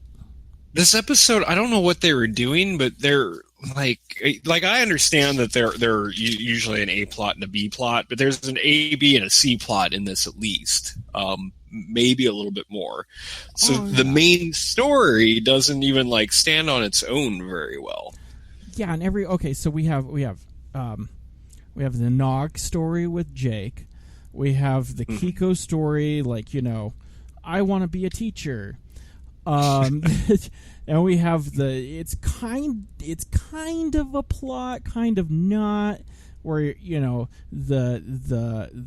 This episode, I don't know what they were doing, but they're like I understand that they're usually an A plot and a B plot, but there's an A, B, and a C plot in this at least, maybe a little bit more. So the main story doesn't even stand on its own very well. Yeah, and so we have the Nog story with Jake. We have the Keiko story, I want to be a teacher. And we have it's kind of a plot, kind of not, where the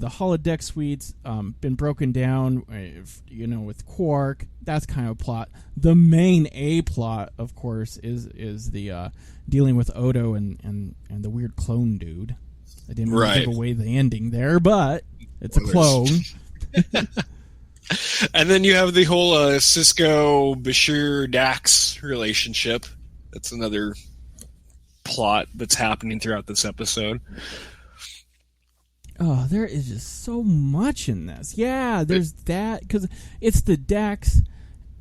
holodeck suite's been broken down, with Quark. That's kind of a plot. The main A plot, of course, is the dealing with Odo and the weird clone dude. I didn't really give away the ending there, but it's a clone. And then you have the whole Cisco Bashir Dax relationship. That's another plot that's happening throughout this episode. Oh, there is just so much in this. Yeah, there's that, because it's the Dax.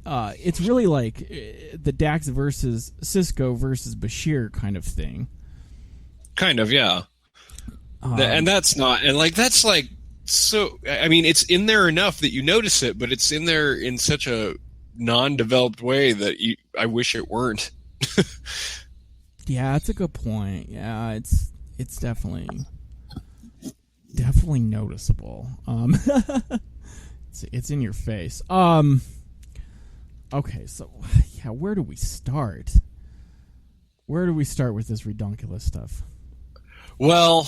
It's really like the Dax versus Cisco versus Bashir kind of thing. Kind of, yeah. And that's not, and like that's like. So, I mean, it's in there enough that you notice it, but it's in there in such a non-developed way that I wish it weren't. Yeah, that's a good point. Yeah, it's definitely noticeable. It's in your face. Okay, so yeah, where do we start? Where do we start with this redunculous stuff? Well,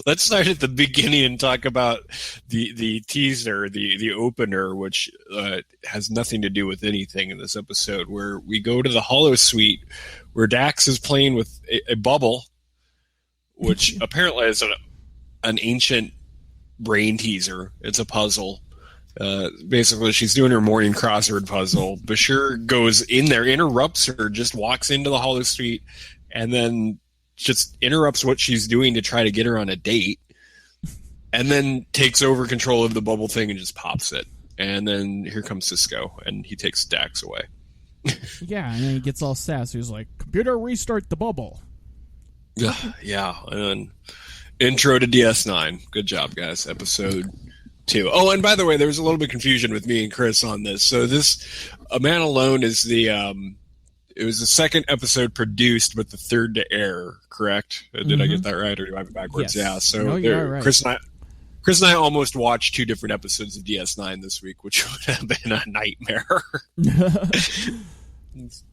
let's start at the beginning and talk about the teaser, the opener, which has nothing to do with anything in this episode, where we go to the Holo Suite, where Dax is playing with a bubble, which apparently is an ancient brain teaser. It's a puzzle. Basically, she's doing her morning crossword puzzle. Bashir goes in there, interrupts her, just walks into the Holo Suite, and then just interrupts what she's doing to try to get her on a date, and then takes over control of the bubble thing and just pops it. And then here comes Cisco, and he takes Dax away. Yeah, and then he gets all sassy. He's like, "Computer, restart the bubble." Yeah, and then intro to DS9. Good job, guys. Episode 2. Oh, and by the way, there was a little bit of confusion with me and Chris on this. So this A Man Alone is it was the second episode produced, but the third to air, correct? Did I get that right, or do I have it backwards? Yes. Yeah, so right. Chris and I almost watched 2 different episodes of DS9 this week, which would have been a nightmare.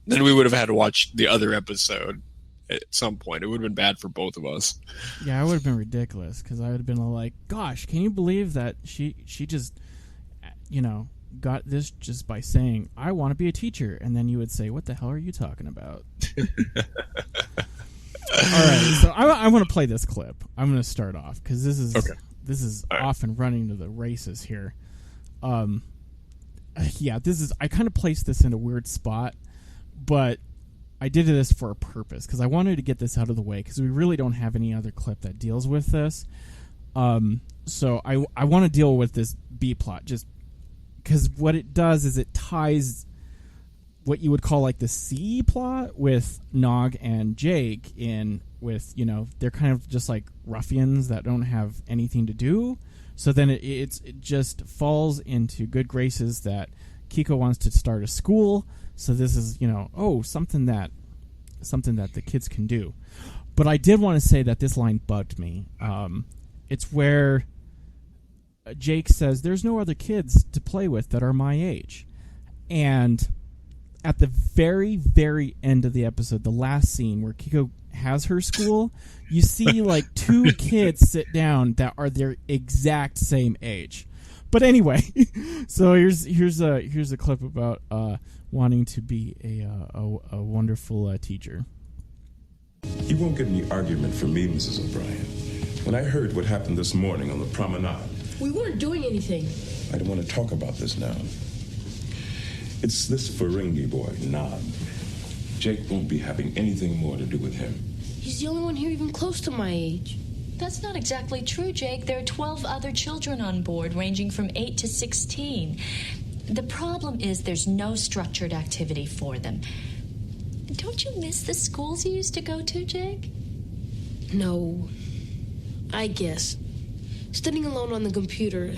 Then we would have had to watch the other episode at some point. It would have been bad for both of us. Yeah, it would have been ridiculous, because I would have been like, gosh, can you believe that she just, got this just by saying, I want to be a teacher. And then you would say, what the hell are you talking about? All right, so I want to play this clip. I'm going to start off, because this is off and running to the races here. Yeah, I kind of placed this in a weird spot, but I did this for a purpose, because I wanted to get this out of the way, because we really don't have any other clip that deals with this. So I want to deal with this B plot, just because what it does is it ties what you would call like the C plot with Nog and Jake in with, they're kind of just like ruffians that don't have anything to do. So then it just falls into good graces that Keiko wants to start a school. So this is, something that the kids can do. But I did want to say that this line bugged me. It's where Jake says, there's no other kids to play with that are my age. And at the very, very end of the episode, the last scene where Keiko has her school, you see like 2 kids sit down that are their exact same age. But anyway, so here's a clip about wanting to be a wonderful teacher. You won't get any argument from me, Mrs. O'Brien. When I heard what happened this morning on the promenade, we weren't doing anything. I don't want to talk about this now. It's this Ferengi boy, Nog. Jake won't be having anything more to do with him. He's the only one here even close to my age. That's not exactly true, Jake. There are 12 other children on board, ranging from 8 to 16. The problem is there's no structured activity for them. Don't you miss the schools you used to go to, Jake? No. I guess. Studying alone on the computer,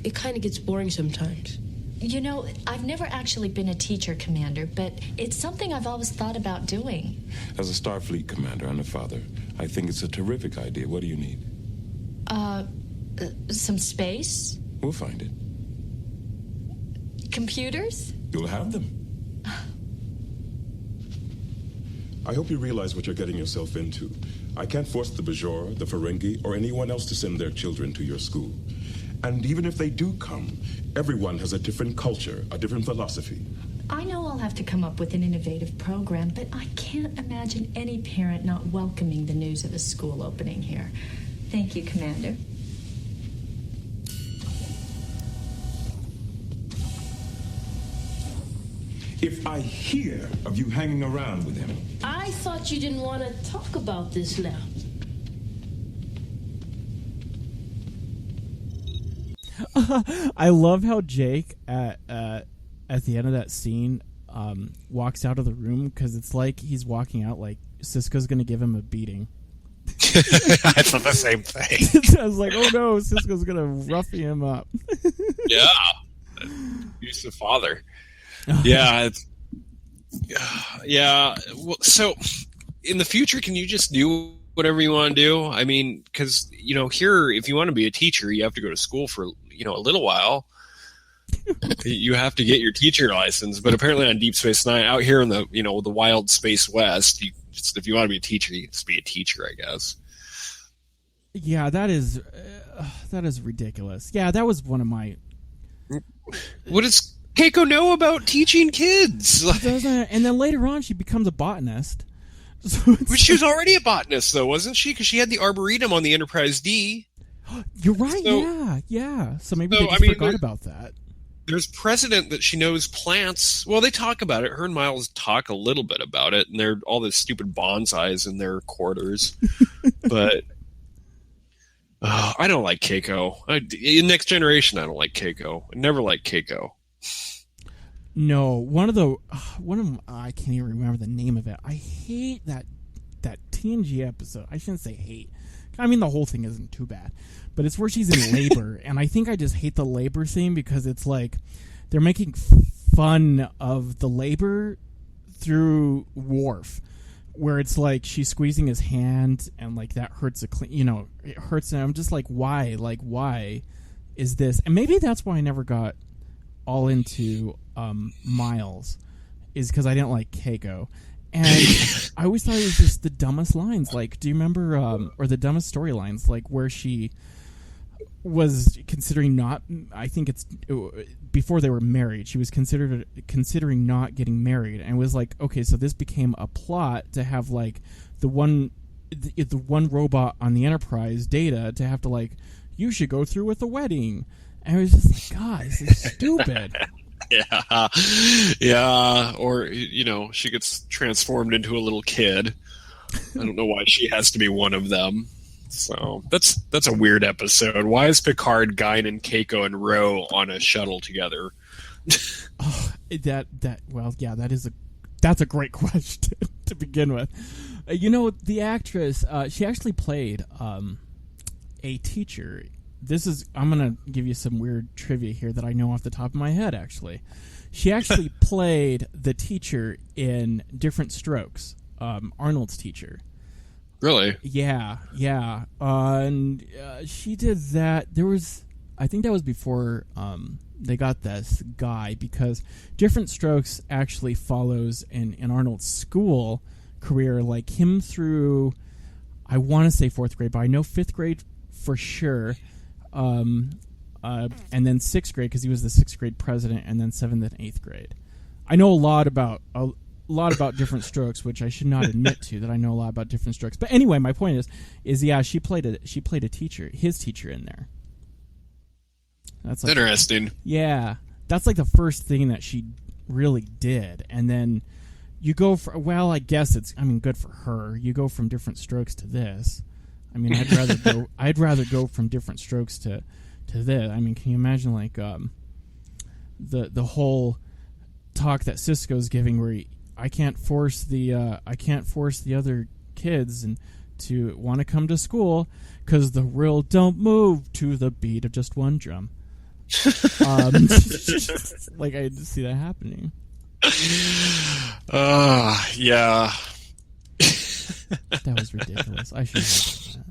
it kind of gets boring sometimes. I've never actually been a teacher, Commander, but it's something I've always thought about doing. As a Starfleet commander and a father, I think it's a terrific idea. What do you need? Some space? We'll find it. Computers? You'll have them. I hope you realize what you're getting yourself into. I can't force the Bajor, the Ferengi, or anyone else to send their children to your school. And even if they do come, everyone has a different culture, a different philosophy. I know I'll have to come up with an innovative program, but I can't imagine any parent not welcoming the news of a school opening here. Thank you, Commander. If I hear of you hanging around with him... I thought you didn't want to talk about this now. I love how Jake at the end of that scene walks out of the room, because it's like he's walking out like Sisko's going to give him a beating. I thought the same thing. I was like, oh no, Sisko's going to rough him up. Yeah. He's the father. Yeah. Yeah. Well, so in the future, can you just do whatever you want to do? I mean, because, here, if you want to be a teacher, you have to go to school for, a little while. You have to get your teacher license. But apparently on Deep Space Nine, out here in the, the wild space west, if you want to be a teacher, you just be a teacher, I guess. Yeah, that is ridiculous. Yeah, that was one of my... What does Keiko know about teaching kids? And then later on, she becomes a botanist. So but she was already a botanist, though, wasn't she? Because she had the Arboretum on the Enterprise D. You're right, yeah. So maybe they just forgot about that. There's precedent that she knows plants. Well, they talk about it. Her and Miles talk a little bit about it, and they're all this stupid bonsais in their quarters. But I don't like Keiko. In Next Generation, I don't like Keiko. I never liked Keiko. No, I can't even remember the name of it. I hate that TNG episode. I shouldn't say hate. I mean, the whole thing isn't too bad, but it's where she's in labor, and I think I just hate the labor scene because it's like they're making fun of the labor through Worf, where it's like she's squeezing his hand and like that hurts it hurts, and I'm just like, why? Like, why is this? And maybe that's why I never got all into Miles, is because I didn't like Keiko. And I always thought it was just the dumbest lines. Like, do you remember, or the dumbest storylines, like where she was considering not, I think it's before they were married, she was considering not getting married, and it was like, okay, so this became a plot to have like the one robot on the Enterprise, Data, to have to like, you should go through with the wedding. And I was just like, God, this is stupid. Yeah. Or, she gets transformed into a little kid. I don't know why she has to be one of them. So that's a weird episode. Why is Picard, Guinan, and Keiko and Ro on a shuttle together? That's a great question to begin with. The actress, she actually played a teacher. I'm going to give you some weird trivia here that I know off the top of my head, actually. She actually played the teacher in Different Strokes, Arnold's teacher. Really? Yeah. And she did that. I think that was before they got this guy, because Different Strokes actually follows in Arnold's school career, like him through, I want to say 4th grade, but I know 5th grade for sure. And then 6th grade, because he was the 6th grade president, and then 7th and 8th grade. I know a lot about Different Strokes, which I should not admit to, that I know a lot about Different Strokes. But anyway, my point is yeah, she played a teacher, his teacher, in there. That's like, interesting. Yeah, that's like the first thing that she really did, and then you go for, well, I guess good for her. You go from Different Strokes to this. I mean, I'd rather go from Different Strokes to this. I mean, can you imagine like the whole talk that Sisko's giving, where I can't force the other kids and to want to come to school because the world don't move to the beat of just one drum. Like, I see that happening. Yeah. That was ridiculous. I should have done that.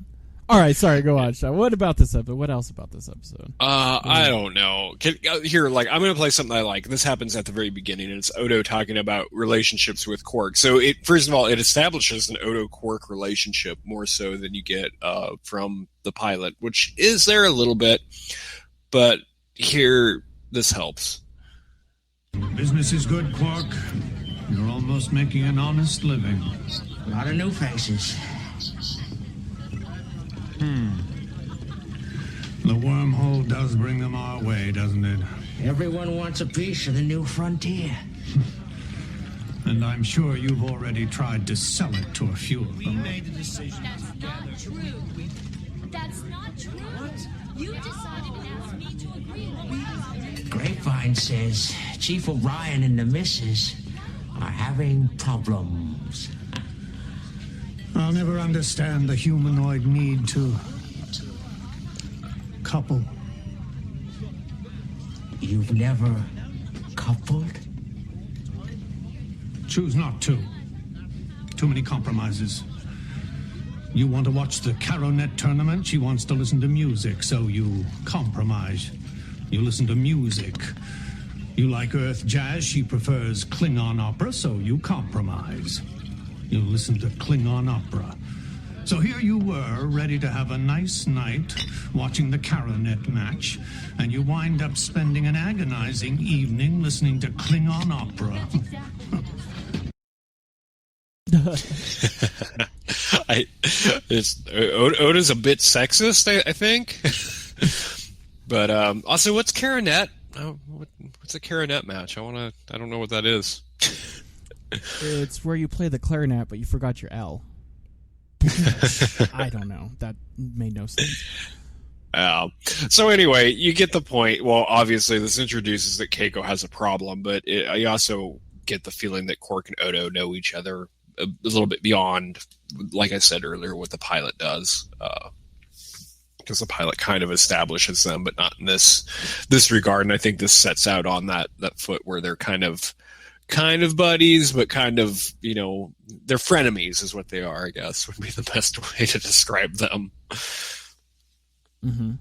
All right, sorry, go on, Sean. What about this episode? What else about this episode? I don't know. Here, I'm going to play something I like. This happens at the very beginning, and it's Odo talking about relationships with Quark. So, first of all, it establishes an Odo-Quark relationship more so than you get from the pilot, which is there a little bit, but here, this helps. Business is good, Quark. You're almost making an honest living. A lot of new faces. The wormhole does bring them our way, doesn't it? Everyone wants a piece of the new frontier. And I'm sure you've already tried to sell it to a few of them. We made the decision. That's not true. That's not true. You decided and asked me to agree. Grapevine says Chief O'Brien and the missus are having problems. I'll never understand the humanoid need to couple. You've never coupled? Choose not to. Too many compromises. You want to watch the Caronet tournament? She wants to listen to music, so you compromise. You listen to music. You like Earth jazz, she prefers Klingon opera, so you compromise. You listen to Klingon opera. So here you were, ready to have a nice night, watching the Caronet match, and you wind up spending an agonizing evening listening to Klingon opera. Oda's a bit sexist, I think. But also, what's Caronet? What's a Caronet match? I don't know what that is. It's where you play the clarinet, but you forgot your L. I don't know. That made no sense. So anyway, you get the point. Well, obviously, this introduces that Keiko has a problem, but I also get the feeling that Quark and Odo know each other a little bit beyond, like I said earlier, what the pilot does. Because the pilot kind of establishes them, but not in this regard. And I think this sets out on that foot where they're kind of buddies, but kind of, they're frenemies is what they are, I guess, would be the best way to describe them. And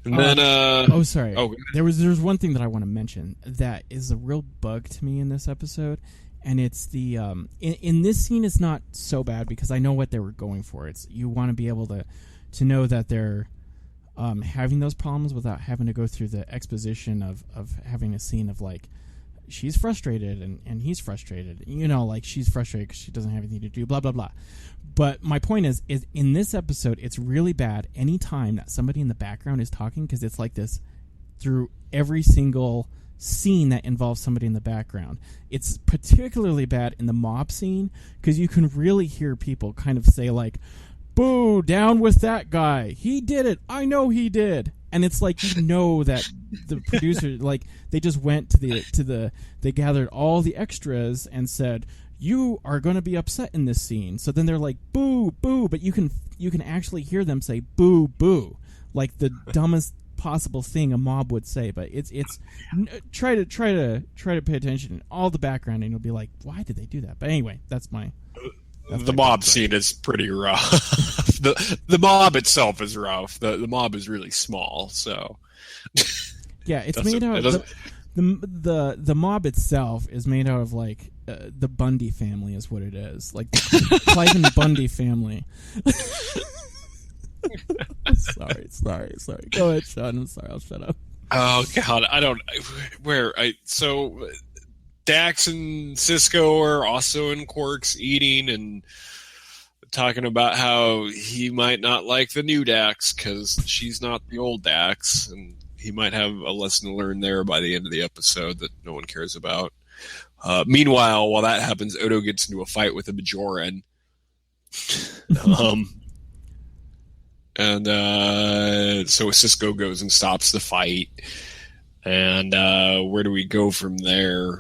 then, sorry. There's one thing that I want to mention that is a real bug to me in this episode, and it's the in this scene it's not so bad because I know what they were going for. It's you want to be able to know that they're having those problems without having to go through the exposition of having a scene of like she's frustrated and he's frustrated. Like she's frustrated because she doesn't have anything to do, blah, blah, blah. But my point is in this episode, it's really bad any time that somebody in the background is talking because it's like this through every single scene that involves somebody in the background. It's particularly bad in the mob scene because you can really hear people kind of say like, boo, down with that guy. He did it. I know he did. And it's like, that the producer, like, they just went they gathered all the extras and said, you are going to be upset in this scene. So then they're like, boo, boo. But you can actually hear them say, boo, boo. Like the dumbest possible thing a mob would say. But it's try to pay attention in all the background and you'll be like, why did they do that? But anyway, that's my mob scene is pretty rough. the mob itself is rough. The mob is really small, so yeah, it's made out of the mob itself is made out of like the Bundy family is what it is, like the Clive and Bundy family. Sorry. Go ahead, Sean. I'm sorry. I'll shut up. Oh God, I don't. So Dax and Cisco are also in Quark's eating and talking about how he might not like the new Dax because she's not the old Dax, and he might have a lesson to learn there by the end of the episode that no one cares about. Meanwhile, while that happens, Odo gets into a fight with a Bajoran. So Cisco goes and stops the fight. And where do we go from there?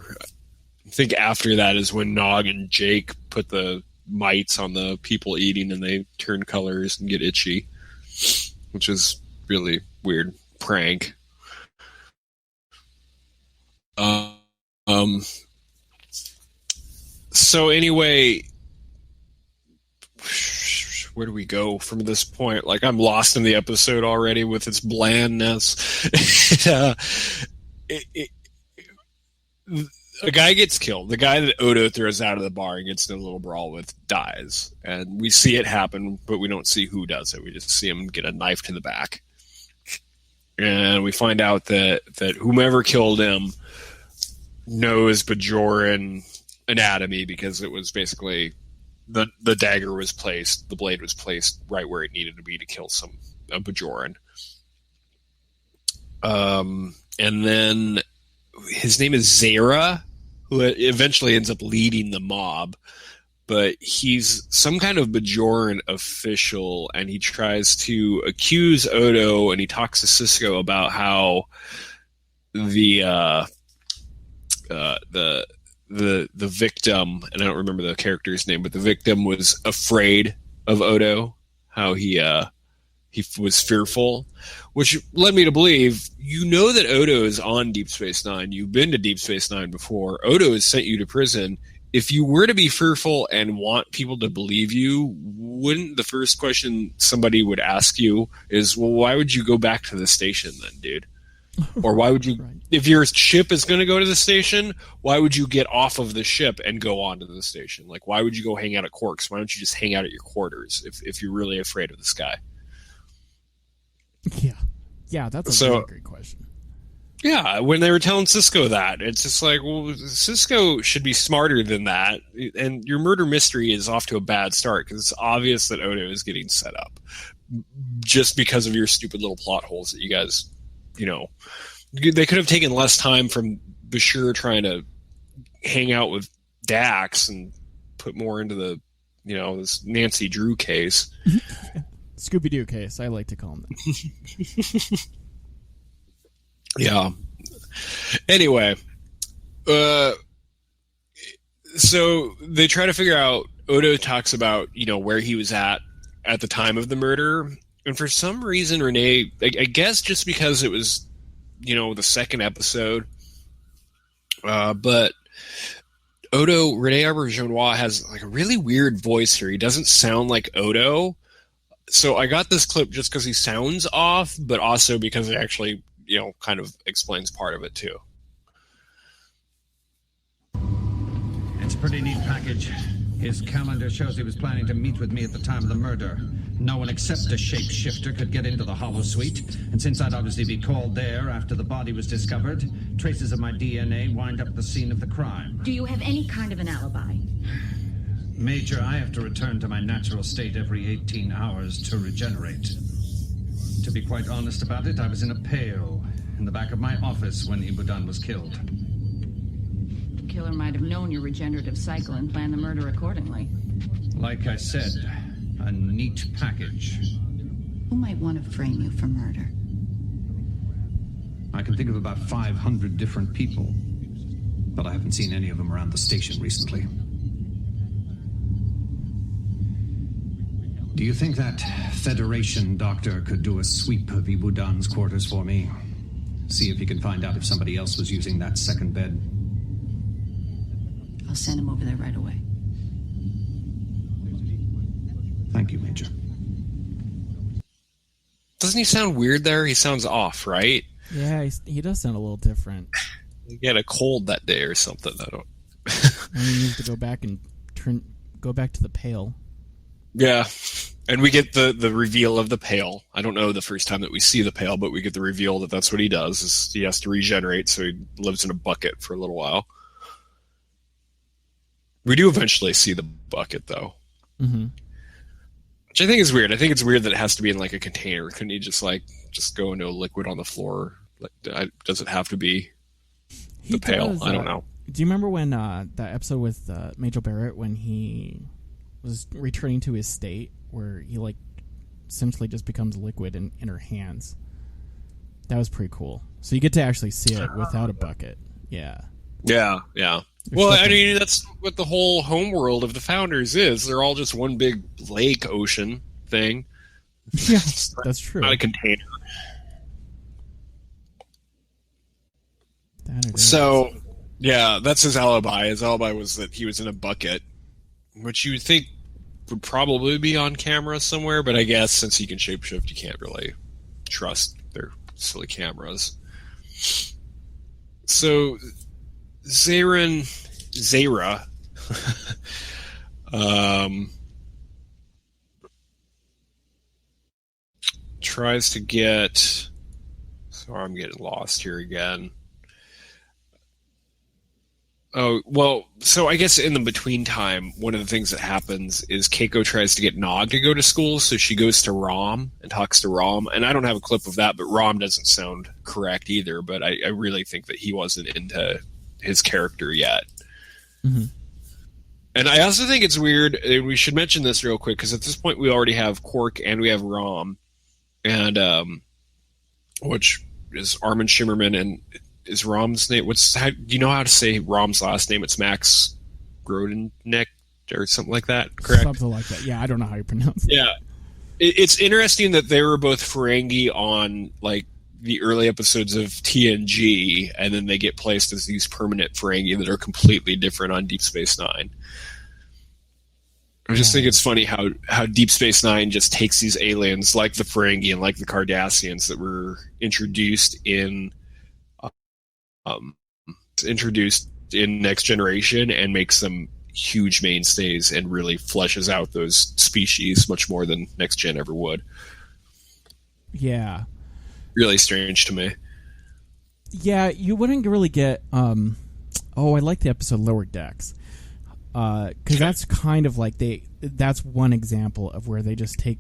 I think after that is when Nog and Jake put the mites on the people eating and they turn colors and get itchy, which is really weird prank. So anyway, where do we go from this point? Like, I'm lost in the episode already with its blandness. A guy gets killed. The guy that Odo throws out of the bar and gets in a little brawl with dies. And we see it happen, but we don't see who does it. We just see him get a knife to the back. And we find out that whomever killed him knows Bajoran anatomy, because it was basically the dagger was placed, the blade was placed right where it needed to be to kill a Bajoran. And then his name is Zara, who eventually ends up leading the mob, but he's some kind of Bajoran official, and he tries to accuse Odo, and he talks to Cisco about how the victim, and I don't remember the character's name, but the victim was afraid of Odo, how he was fearful, which led me to believe, that Odo is on Deep Space Nine. You've been to Deep Space Nine before. Odo has sent you to prison. If you were to be fearful and want people to believe you, wouldn't the first question somebody would ask you is, well, why would you go back to the station then, dude? Or why would you, right. If your ship is going to go to the station, why would you get off of the ship and go on to the station? Like, why would you go hang out at Quark's? Why don't you just hang out at your quarters if you're really afraid of this guy? Yeah, that's a really great question. Yeah, when they were telling Cisco that, it's just like, well, Cisco should be smarter than that. And your murder mystery is off to a bad start, because it's obvious that Odo is getting set up just because of your stupid little plot holes that you guys... they could have taken less time from Bashir trying to hang out with Dax and put more into the, this Nancy Drew case. Scooby-Doo case, I like to call him that. Yeah. Anyway, so they try to figure out, Odo talks about, where he was at the time of the murder. And for some reason, Renee, I guess just because it was, the second episode, but Rene Auberjonois has like a really weird voice here. He doesn't sound like Odo. So I got this clip just because he sounds off, but also because it actually, kind of explains part of it too. It's a pretty neat package. His calendar shows he was planning to meet with me at the time of the murder. No one except a shapeshifter could get into the holosuite, and since I'd obviously be called there after the body was discovered, traces of my DNA wind up at the scene of the crime. Do you have any kind of an alibi? Major, I have to return to my natural state every 18 hours to regenerate. To be quite honest about it, I was in a pail in the back of my office when Ibudan was killed. The killer might have known your regenerative cycle and planned the murder accordingly. Like I said, a neat package. Who might want to frame you for murder? I can think of about 500 different people, but I haven't seen any of them around the station recently. Do you think that Federation doctor could do a sweep of Ibudan's quarters for me? See if he can find out if somebody else was using that second bed? I'll send him over there right away. Thank you, Major. Doesn't he sound weird there? He sounds off, right? Yeah, he does sound a little different. He had a cold that day or something. I don't... And he needs to go back and go back to the Pail. Yeah, and we get the reveal of the Pail. I don't know the first time that we see the Pail, but we get the reveal that that's what he does. Is he has to regenerate, so he lives in a bucket for a little while. We do eventually see the bucket, though. Mm-hmm. Which I think is weird. I think it's weird that it has to be in like a container. Couldn't he just go into a liquid on the floor? Like, does it have to be the Pail? I don't know. Do you remember when that episode with Major Barrett, when he was returning to his state, where he like essentially just becomes liquid in her hands? That was pretty cool. So you get to actually see it without a bucket. Yeah. Yeah. Well, I mean, that's what the whole homeworld of the Founders is. They're all just one big lake ocean thing. Yeah, that's true. Not a container. So, yeah, that's his alibi. His alibi was that he was in a bucket, which you would think would probably be on camera somewhere, but I guess since he can shapeshift, you can't really trust their silly cameras. So Zara tries to get... Sorry, I'm getting lost here again. Oh, well, so I guess in the between time, one of the things that happens is Keiko tries to get Nog to go to school, so she goes to Rom and talks to Rom, and I don't have a clip of that, but Rom doesn't sound correct either, but I really think that he wasn't into his character yet. Mm-hmm. And I also think it's weird, and we should mention this real quick, because at this point we already have Quark and we have Rom, and which is Armin Shimmerman, and is Rom's name? Do you know how to say Rom's last name? It's Max Grodennick or something like that, correct? Something like that. Yeah, I don't know how you pronounce it. Yeah. It's interesting that they were both Ferengi on like the early episodes of TNG, and then they get placed as these permanent Ferengi that are completely different on Deep Space Nine. I just think it's funny how Deep Space Nine just takes these aliens like the Ferengi and like the Cardassians that were introduced in Next Generation and makes them huge mainstays and really fleshes out those species much more than Next Gen ever would. Yeah. Really strange to me. Yeah, you wouldn't really get... I like the episode Lower Decks. Because that's kind of like that's one example of where they just take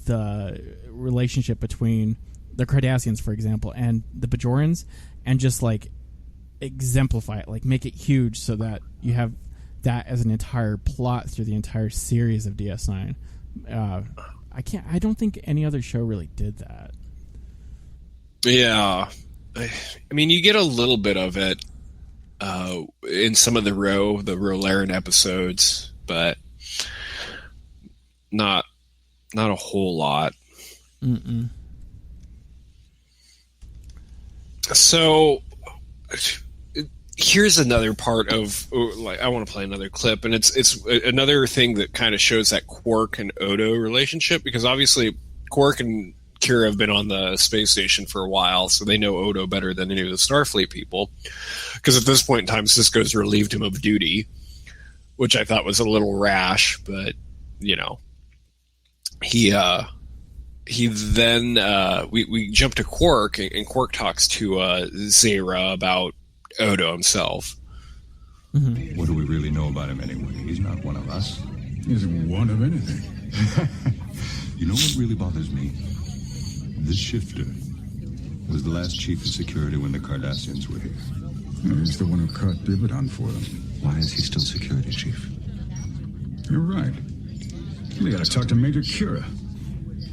the relationship between the Cardassians, for example, and the Bajorans and just like exemplify it, like make it huge so that you have that as an entire plot through the entire series of DS9. I don't think any other show really did that. Yeah. I mean, you get a little bit of it in some of the Rolaren episodes, but not a whole lot. Mm-mm. So here's another part of, like, I want to play another clip, and it's another thing that kind of shows that Quark and Odo relationship, because obviously Quark and Kira have been on the space station for a while, so they know Odo better than any of the Starfleet people, because at this point in time Sisko's relieved him of duty, which I thought was a little rash, but you know, he then we jump to Quark, and Quark talks to Zara about Odo himself. Mm-hmm. What do we really know about him anyway? He's not one of us. He isn't one of anything. You know what really bothers me? This shifter was the last chief of security when the Cardassians were here. No, he's the one who caught Dividon for them. Why is he still security chief? You're right. We gotta talk to Major Kira.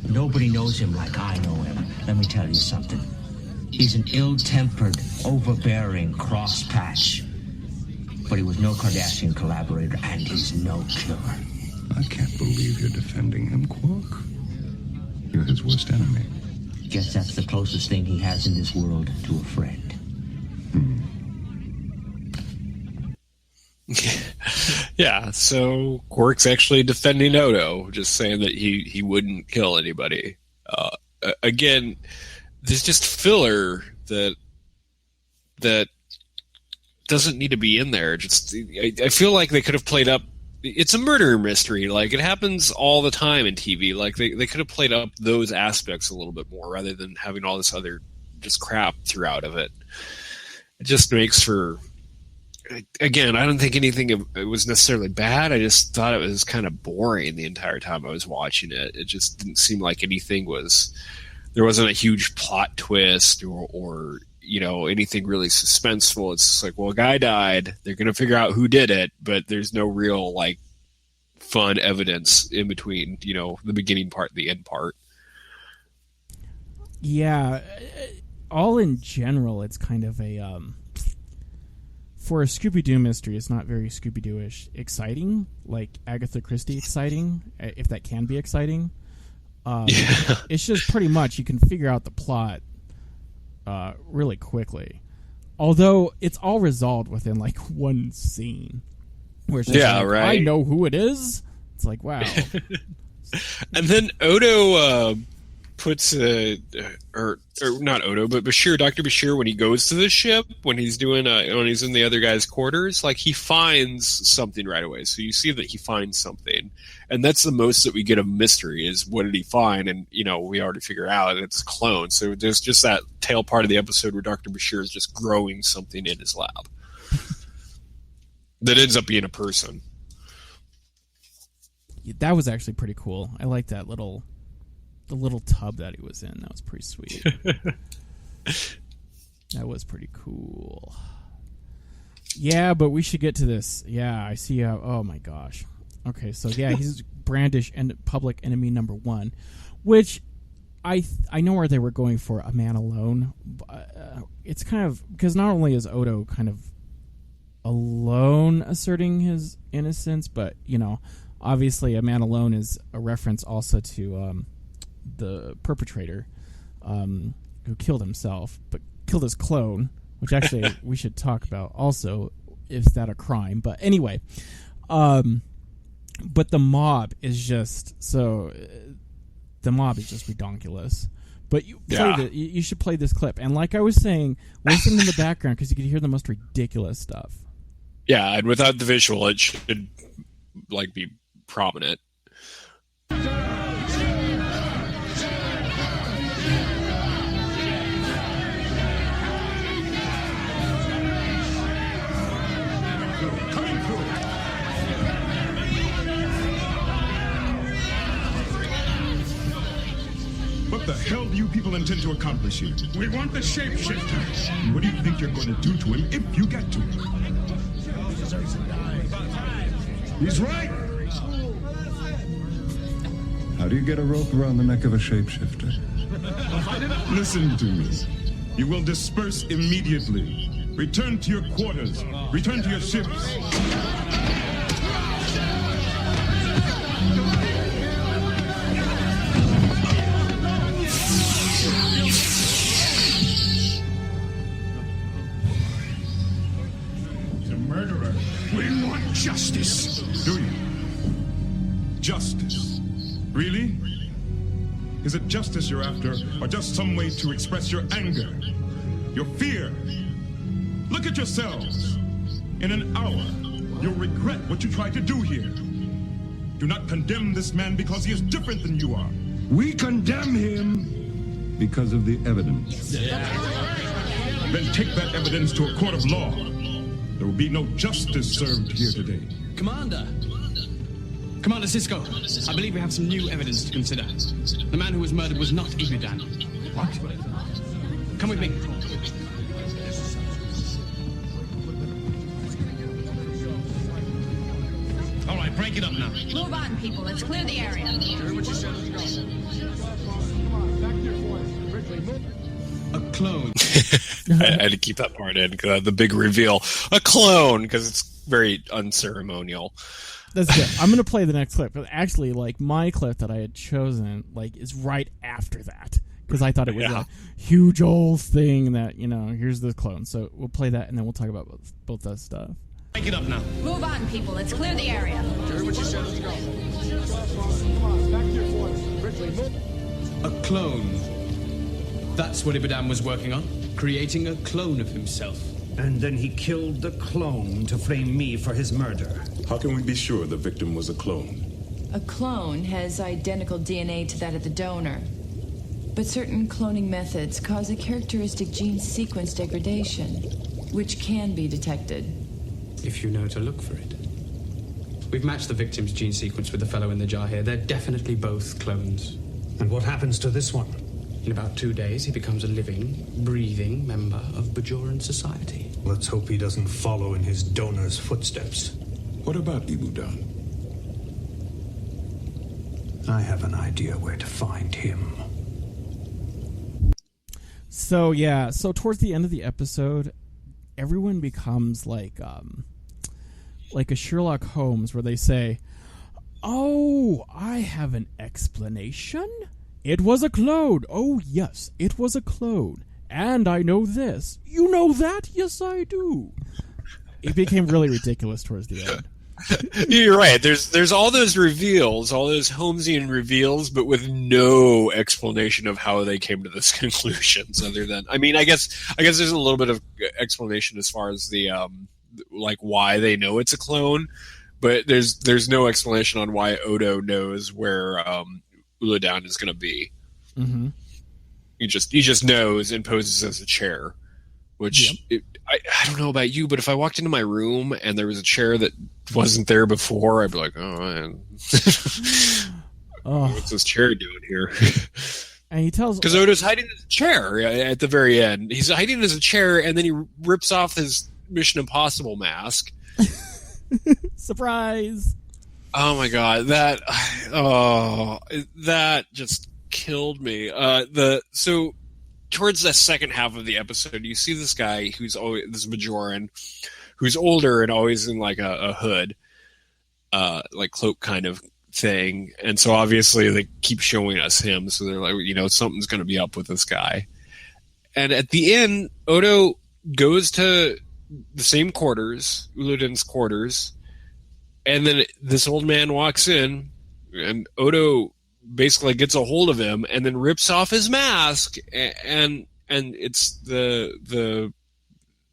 Nobody knows him like I know him. Let me tell you something. He's an ill-tempered, overbearing cross-patch. But he was no Cardassian collaborator, and he's no killer. I can't believe you're defending him, Quark. You're his worst enemy. Guess that's the closest thing he has in this world to a friend. Yeah, so Quark's actually defending Odo, just saying that he wouldn't kill anybody. Again, there's just filler that doesn't need to be in there. Just I feel like they could have played up. It's a murder mystery. Like, it happens all the time in TV. Like, they could have played up those aspects a little bit more rather than having all this other just crap throughout of it. It just makes for... Again, I don't think anything it was necessarily bad. I just thought it was kind of boring the entire time I was watching it. It just didn't seem like anything was... There wasn't a huge plot twist or you know, anything really suspenseful. It's just like, well, a guy died. They're going to figure out who did it, but there's no real, like, fun evidence in between, you know, the beginning part and the end part. Yeah. All in general, it's kind of a... for a Scooby-Doo mystery, it's not very Scooby-Doo-ish exciting, like Agatha Christie exciting, if that can be exciting. It's just pretty much you can figure out the plot really quickly. Although it's all resolved within like one scene. Where it's just like, right. I know who it is. It's like, wow. And then Odo puts or not Odo, but Bashir, Dr. Bashir, when he goes to the ship, when he's doing when he's in the other guy's quarters, like he finds something right away. So you see that he finds something, and that's the most that we get of mystery is what did he find? And we already figure out it's a clone. So there's just that tail part of the episode where Dr. Bashir is just growing something in his lab that ends up being a person. That was actually pretty cool. I like that the little tub that he was in. That was pretty sweet. That was pretty cool. Yeah, but we should get to this. Yeah, I see how... Oh, my gosh. Okay, so yeah, he's Brandish and public enemy number 1, which I know where they were going for a man alone. It's kind of... Because not only is Odo kind of alone asserting his innocence, but, obviously a man alone is a reference also to... the perpetrator who killed himself but killed his clone, which actually we should talk about also. Is that a crime? But anyway, but the mob is just redonkulous. But you should play this clip, and like I was saying, listen in the background because you can hear the most ridiculous stuff. Yeah, and without the visual it should be prominent. What the hell do you people intend to accomplish here? We want the shapeshifter. What do you think you're going to do to him if you get to him? He's right. How do you get a rope around the neck of a shapeshifter? Listen to me. You will disperse immediately. Return to your quarters. Return to your ships. We want justice. Do you? Justice? Really? Is it justice you're after, or just some way to express your anger, your fear? Look at yourselves. In an hour, you'll regret what you tried to do here. Do not condemn this man because he is different than you are. We condemn him because of the evidence. Then take that evidence to a court of law. There will be no justice served here today. Commander Sisko, I believe we have some new evidence to consider. The man who was murdered was not Ibudan. What? Come with me. All right, break it up now. Move on, people. Let's clear the area. A clone. I had to keep that part in, the big reveal. A clone, because it's very unceremonial. That's good. I'm going to play the next clip. But actually, my clip that I had chosen, is right after that. Because I thought it was a huge old thing that, here's the clone. So we'll play that, and then we'll talk about both that stuff. Break it up now. Move on, people. Let's clear the area. A clone. That's what Ibudan was working on. Creating a clone of himself. And then he killed the clone to frame me for his murder. How can we be sure the victim was a clone? A clone has identical DNA to that of the donor. But certain cloning methods cause a characteristic gene sequence degradation, which can be detected. If you know to look for it. We've matched the victim's gene sequence with the fellow in the jar here. They're definitely both clones. And what happens to this one? In about 2 days, he becomes a living, breathing member of Bajoran society. Let's hope he doesn't follow in his donor's footsteps. What about Ibudan? I have an idea where to find him. So towards the end of the episode, everyone becomes like a Sherlock Holmes, where they say, "Oh, I have an explanation. It was a clone. Oh, yes, it was a clone. And I know this. You know that? Yes, I do." It became really ridiculous towards the end. You're right. There's all those reveals, all those Holmesian reveals, but with no explanation of how they came to this conclusions. Other than, I guess there's a little bit of explanation as far as the like why they know it's a clone, but there's no explanation on why Odo knows where Uladan is going to be. Mm-hmm. He just knows and poses as a chair, which I don't know about you, but if I walked into my room and there was a chair that wasn't there before, I'd be like, oh man, what's this chair doing here? And he tells, because Odo's hiding in a chair at the very end. He's hiding as a chair, and then he rips off his Mission Impossible mask. Surprise! Oh my god, that just killed me. So towards the second half of the episode, you see this guy who's always this Bajoran, who's older and always in like a hood, like cloak kind of thing. And so obviously they keep showing us him. So they're like, something's going to be up with this guy. And at the end, Odo goes to the same quarters, Uladan's quarters, and then this old man walks in, and Odo basically gets a hold of him and then rips off his mask, and it's the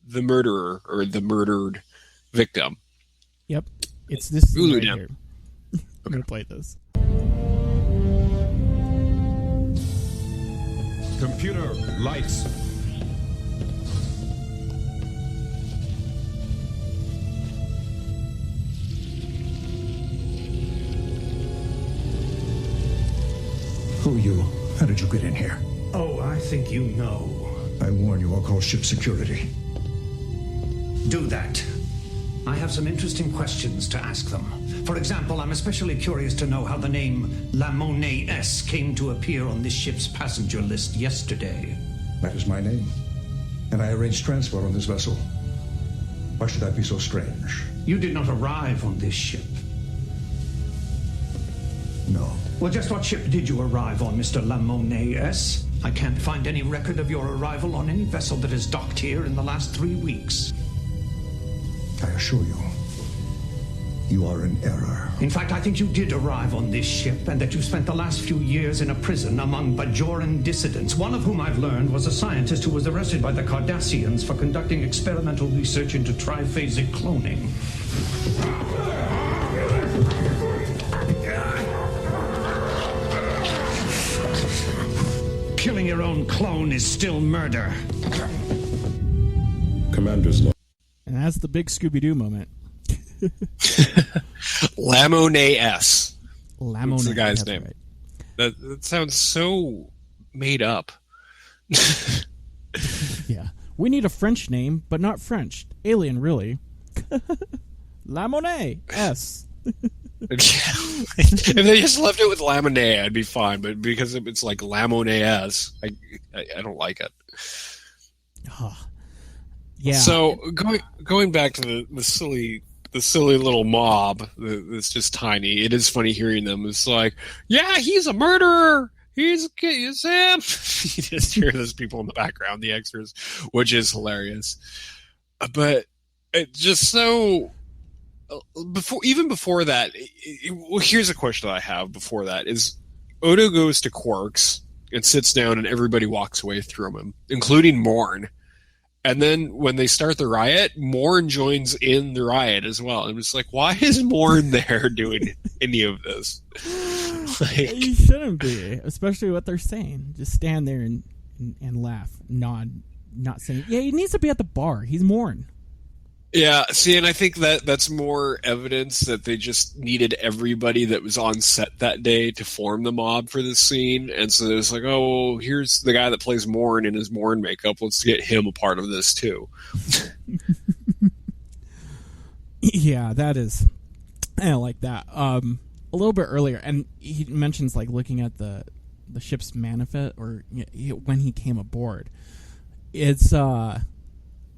murderer or the murdered victim. Yep, it's this right here. I'm gonna play this. Computer lights. Who are you? How did you get in here? Oh, I think you know. I warn you, I'll call ship security. Do that. I have some interesting questions to ask them. For example, I'm especially curious to know how the name La Monnaie S came to appear on this ship's passenger list yesterday. That is my name. And I arranged transport on this vessel. Why should that be so strange? You did not arrive on this ship. No. Well, just what ship did you arrive on, Mr. La Monnaie S? I can't find any record of your arrival on any vessel that has docked here in the last 3 weeks. I assure you, you are in error. In fact, I think you did arrive on this ship, and that you spent the last few years in a prison among Bajoran dissidents, one of whom I've learned was a scientist who was arrested by the Cardassians for conducting experimental research into triphasic cloning. Killing your own clone is still murder. Commander's log. And that's the big Scooby-Doo moment. La Monnaie S. La Monnaie. That's the guy's That's name. right. That sounds so made up. Yeah. We need a French name, but not French. Alien, really. La Monnaie S. If they just left it with La Monnaie, I'd be fine. But because it's like La Monnaie S, I don't like it. Yeah. So going back to the silly little mob that's just tiny. It is funny hearing them. It's like, yeah, he's a murderer. He's him. You just hear those people in the background, the extras, which is hilarious. But it just so before that. Well, here's a question that I have before that: is Odo goes to Quark's and sits down, and everybody walks away from him, including Morn. And then when they start the riot, Morn joins in the riot as well. And it's like, why is Morn there doing any of this? You shouldn't be, especially what they're saying. Just stand there and laugh, nod, not saying. Yeah, he needs to be at the bar. He's Morn. Yeah, see, and I think that's more evidence that they just needed everybody that was on set that day to form the mob for this scene. And so it's like, oh, here's the guy that plays Morn in his Morn makeup. Let's get him a part of this too. Yeah, that is. I don't like that. A little bit earlier, and he mentions like looking at the ship's manifest or when he came aboard. It's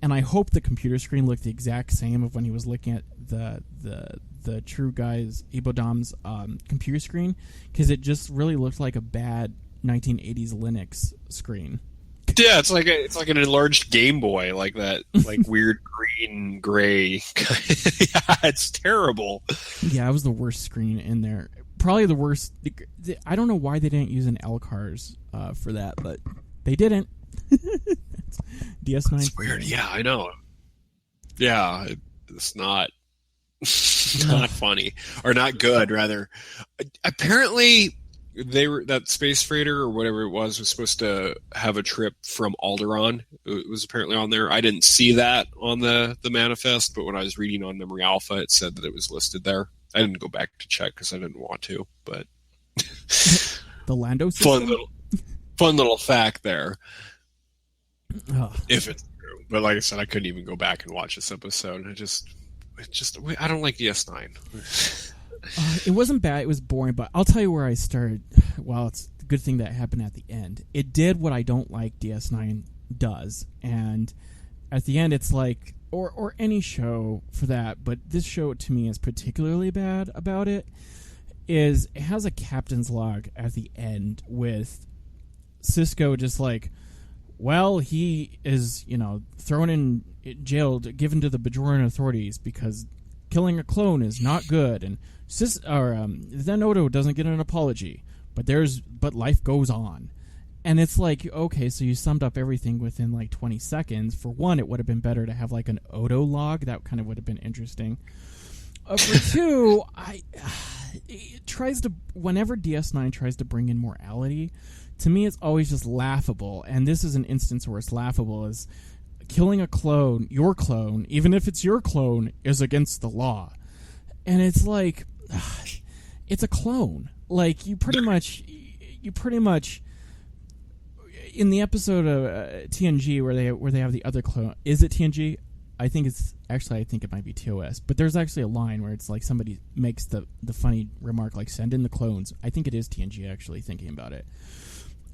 and I hope the computer screen looked the exact same of when he was looking at the True Guy's Ibodam's computer screen, because it just really looked like a bad 1980s Linux screen. Yeah, it's like an enlarged Game Boy, like that, like weird green gray. Yeah, it's terrible. Yeah, it was the worst screen in there. Probably the worst. I don't know why they didn't use an LCARS for that, but they didn't. DS9. It's weird. Yeah, I know. Yeah, it's not not funny, or not good, rather. Apparently, that space freighter or whatever it was supposed to have a trip from Alderaan. It was apparently on there. I didn't see that on the manifest, but when I was reading on Memory Alpha, it said that it was listed there. I didn't go back to check because I didn't want to, but the Lando system? fun little fact there. Oh. If it's true, but like I said, I couldn't even go back and watch this episode. I don't like DS9. It wasn't bad. It was boring, but I'll tell you where I started. Well, it's a good thing that happened at the end. It did what I don't like DS9 does, and at the end, it's like, or any show for that, but this show to me is particularly bad about it. Is it has a captain's log at the end with Sisko just like, well, he is, thrown in jail, given to the Bajoran authorities because killing a clone is not good, and then Odo doesn't get an apology, but life goes on. And it's like, okay, so you summed up everything within like 20 seconds. For one, it would have been better to have like an Odo log. That kind of would have been interesting. For two, whenever DS9 tries to bring in morality, to me it's always just laughable. And this is an instance where it's laughable, is killing a clone, your clone, even if it's your clone, is against the law. And it's like, it's a clone. Like, you pretty much in the episode of TNG where they have the other clone. Is it TNG? I think it might be TOS. But there's actually a line where it's like somebody makes the funny remark like, send in the clones. I think it is TNG, actually, thinking about it.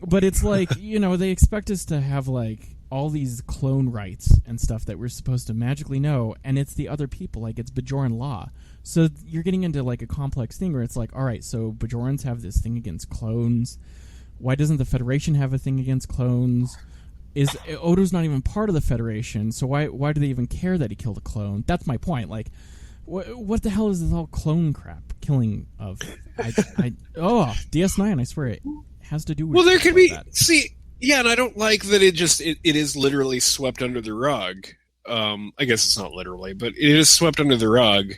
But it's like, they expect us to have like all these clone rights and stuff that we're supposed to magically know, and it's the other people, like it's Bajoran law. So you're getting into like a complex thing where it's like, all right, so Bajorans have this thing against clones. Why doesn't the Federation have a thing against clones? Odo's not even part of the Federation, so why do they even care that he killed a clone? That's my point. Like, what the hell is this all clone crap? Killing of... DS9, I swear it has to do with... Well, there could be... That. See, yeah, and I don't like that it is literally swept under the rug. I guess it's not literally, but it is swept under the rug.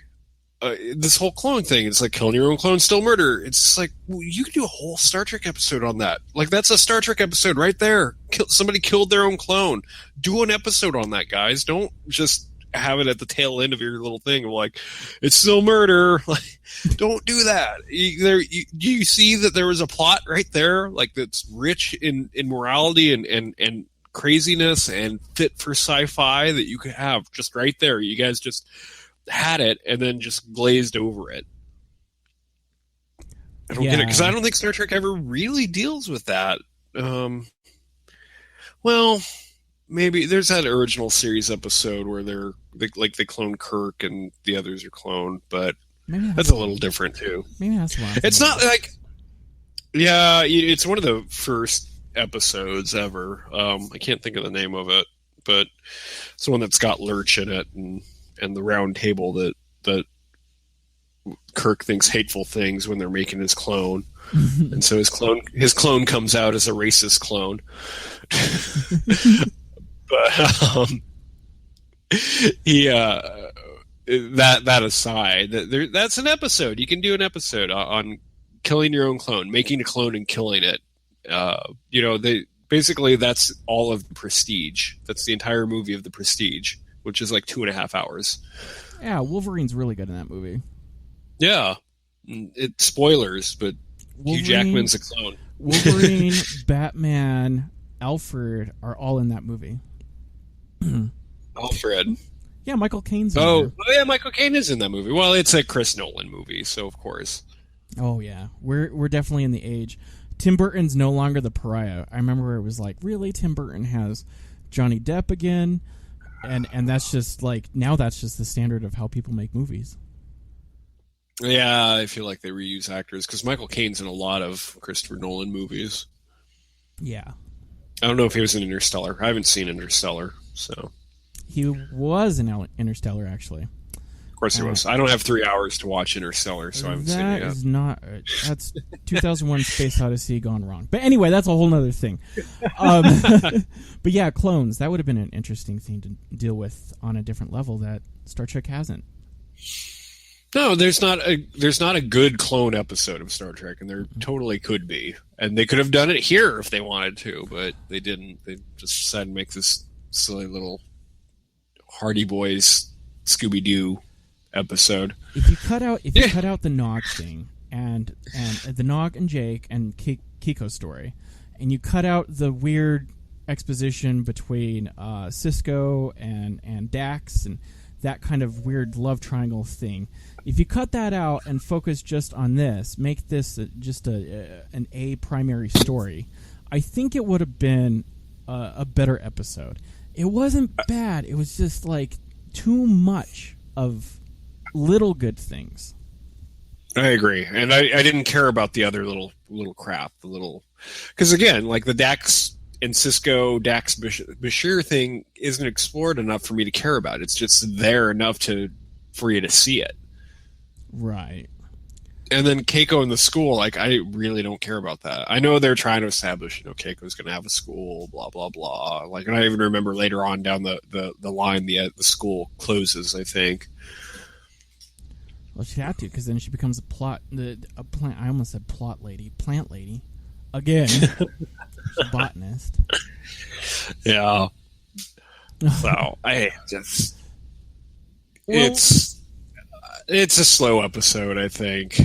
This whole clone thing, it's like killing your own clone, still murder. It's like, well, you could do a whole Star Trek episode on that. Like, that's a Star Trek episode right there. Somebody killed their own clone. Do an episode on that, guys. Don't just have it at the tail end of your little thing of like, it's still murder. Like, don't do that. Do you see that there was a plot right there, like, that's rich in morality and craziness and fit for sci-fi that you could have just right there. You guys just had it and then just glazed over it. I don't get it, because I don't think Star Trek ever really deals with that. Well, maybe there's that original series episode where they clone Kirk and the others are cloned, but that's a little different too. Maybe that's why it's not like, yeah, it's one of the first episodes ever. I can't think of the name of it, but it's the one that's got Lurch in it and the round table that Kirk thinks hateful things when they're making his clone. And so his clone comes out as a racist clone. But that aside, that's an episode. You can do an episode on killing your own clone, making a clone and killing it. Basically that's all of the Prestige. That's the entire movie of the Prestige, which is like 2.5 hours. Yeah, Wolverine's really good in that movie. Yeah. It's spoilers, but Hugh Jackman's a clone. Wolverine, Batman, Alfred are all in that movie. Alfred. Yeah, Michael Caine's in there. Oh, yeah, Michael Caine is in that movie. Well, it's a Chris Nolan movie, so of course. Oh, yeah. We're definitely in the age. Tim Burton's no longer the pariah. I remember it was like, really? Tim Burton has Johnny Depp again? And that's just like, now that's just the standard of how people make movies. Yeah, I feel like they reuse actors because Michael Caine's in a lot of Christopher Nolan movies. Yeah. I don't know if he was in Interstellar. I haven't seen Interstellar, so. He was in Interstellar, actually. Of course he was. I don't have 3 hours to watch Interstellar, so I haven't seen it yet. That's 2001 Space Odyssey gone wrong. But anyway, that's a whole other thing. But yeah, clones, that would have been an interesting thing to deal with on a different level that Star Trek hasn't. No, there's not a good clone episode of Star Trek, and there totally could be. And they could have done it here if they wanted to, but they didn't. They just decided to make this silly little Hardy Boys Scooby-Doo episode. If you cut out the Nog thing and the Nog and Jake and Keiko story, and you cut out the weird exposition between Cisco and Dax and that kind of weird love triangle thing, if you cut that out and focus just on this, make this just an primary story, I think it would have been a better episode. It wasn't bad. It was just like too much of little good things. I agree, and I didn't care about the other little crap, because again, like the Dax and Cisco Dax Bashir thing isn't explored enough for me to care about. It's just there enough for you to see it, right? And then Keiko in the school, like I really don't care about that. I know they're trying to establish, Keiko's going to have a school, blah blah blah. Like, and I even remember later on down the line, the school closes, I think. Well, she had to, because then she becomes a plant. I almost said plant lady again. She's a botanist. Yeah. So it's a slow episode, I think.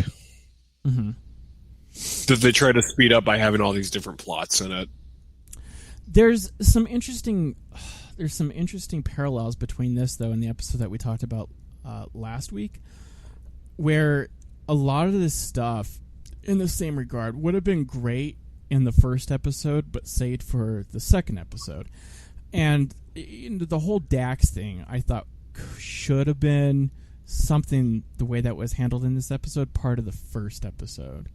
Mm-hmm. That they try to speed up by having all these different plots in it. There's some interesting parallels between this, though, and the episode that we talked about last week, where a lot of this stuff, in the same regard, would have been great in the first episode, but saved for the second episode. And the whole Dax thing, I thought, should have been something, the way that was handled in this episode, part of the first episode.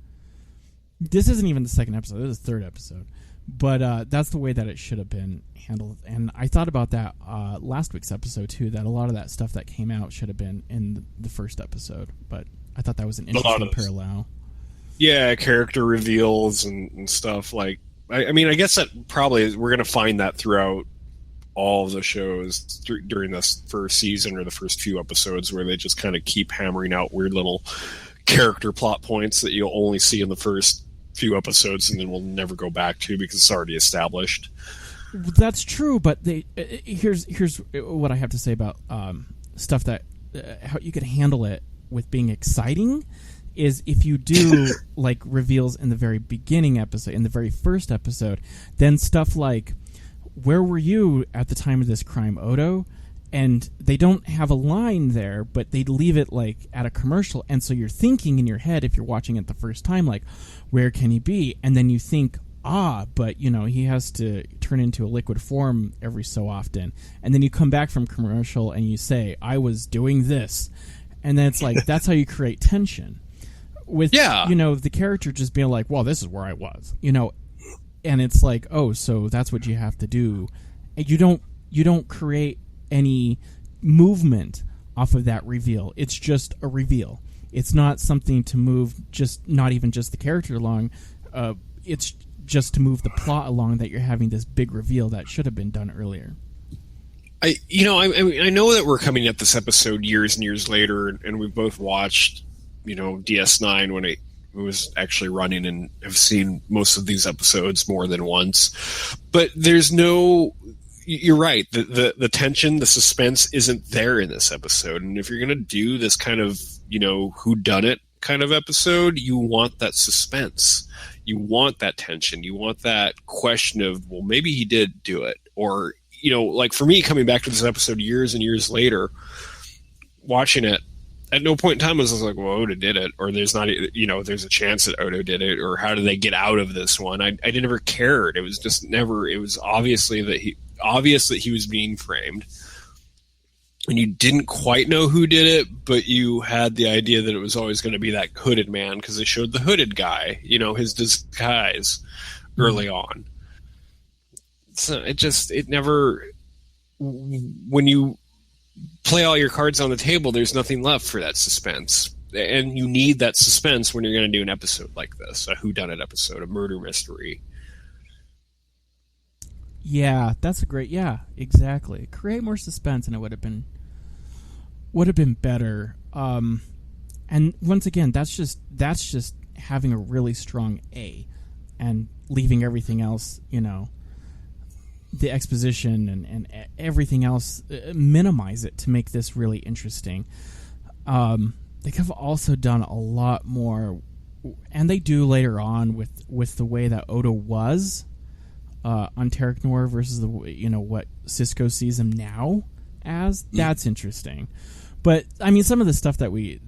This isn't even the second episode, this is the third episode. But that's the way that it should have been handled. And I thought about that last week's episode, too, that a lot of that stuff that came out should have been in the first episode. But I thought that was an interesting parallel. Yeah, character reveals and stuff. Like, I mean, I guess that probably we're going to find that throughout all of the shows during this first season or the first few episodes, where they just kind of keep hammering out weird little character plot points that you'll only see in the first few episodes and then we'll never go back to because it's already established. That's true, but here's what I have to say about stuff that how you could handle it with being exciting is if you do like reveals in the very beginning episode, in the very first episode, then stuff like, where were you at the time of this crime, Odo? And they don't have a line there, but they leave it like at a commercial, and so you're thinking in your head, if you're watching it the first time, like, where can he be? And then you think, but he has to turn into a liquid form every so often. And then you come back from commercial and you say, I was doing this. And then it's like, that's how you create tension. With, the character just being like, well, this is where I was, and it's like, oh, so that's what you have to do. And you don't create any movement off of that reveal. It's just a reveal. It's not something to move, not even just the character along. It's just to move the plot along, that you're having this big reveal that should have been done earlier. I know that we're coming at this episode years and years later, and we've both watched, DS9 when it was actually running, and have seen most of these episodes more than once. But there's no... You're right. The tension, the suspense isn't there in this episode. And if you're going to do this kind of, whodunit kind of episode, you want that suspense. You want that tension. You want that question of, well, maybe he did do it. Or, like for me, coming back to this episode years and years later, watching it, at no point in time was I like, well, Odo did it. Or there's not, there's a chance that Odo did it. Or how did they get out of this one? I never cared. It was just never, it was obvious that he was being framed, and you didn't quite know who did it, but you had the idea that it was always going to be that hooded man, because they showed the hooded guy, his disguise early on. it never, when you play all your cards on the table, there's nothing left for that suspense. And you need that suspense when you're going to do an episode like this, a whodunit episode, a murder mystery. Yeah, that's a great. Yeah, exactly. Create more suspense, and it would have been better. And once again, that's just having a really strong A, and leaving everything else, the exposition and everything else, minimize it to make this really interesting. They have also done a lot more, and they do later on with the way that Odo was on Terek Nor versus what Sisko sees him now as. That's interesting. But I mean, some of the stuff that we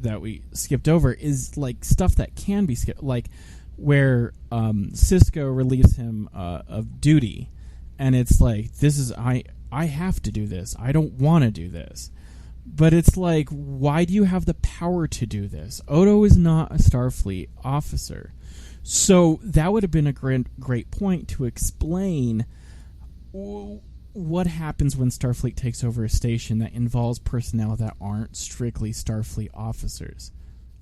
skipped over is like stuff that can be skipped, like where Sisko relieves him of duty, and it's like, this is I have to do this. I don't want to do this. But it's like, why do you have the power to do this? Odo is not a Starfleet officer. So that would have been a great point to explain what happens when Starfleet takes over a station that involves personnel that aren't strictly Starfleet officers.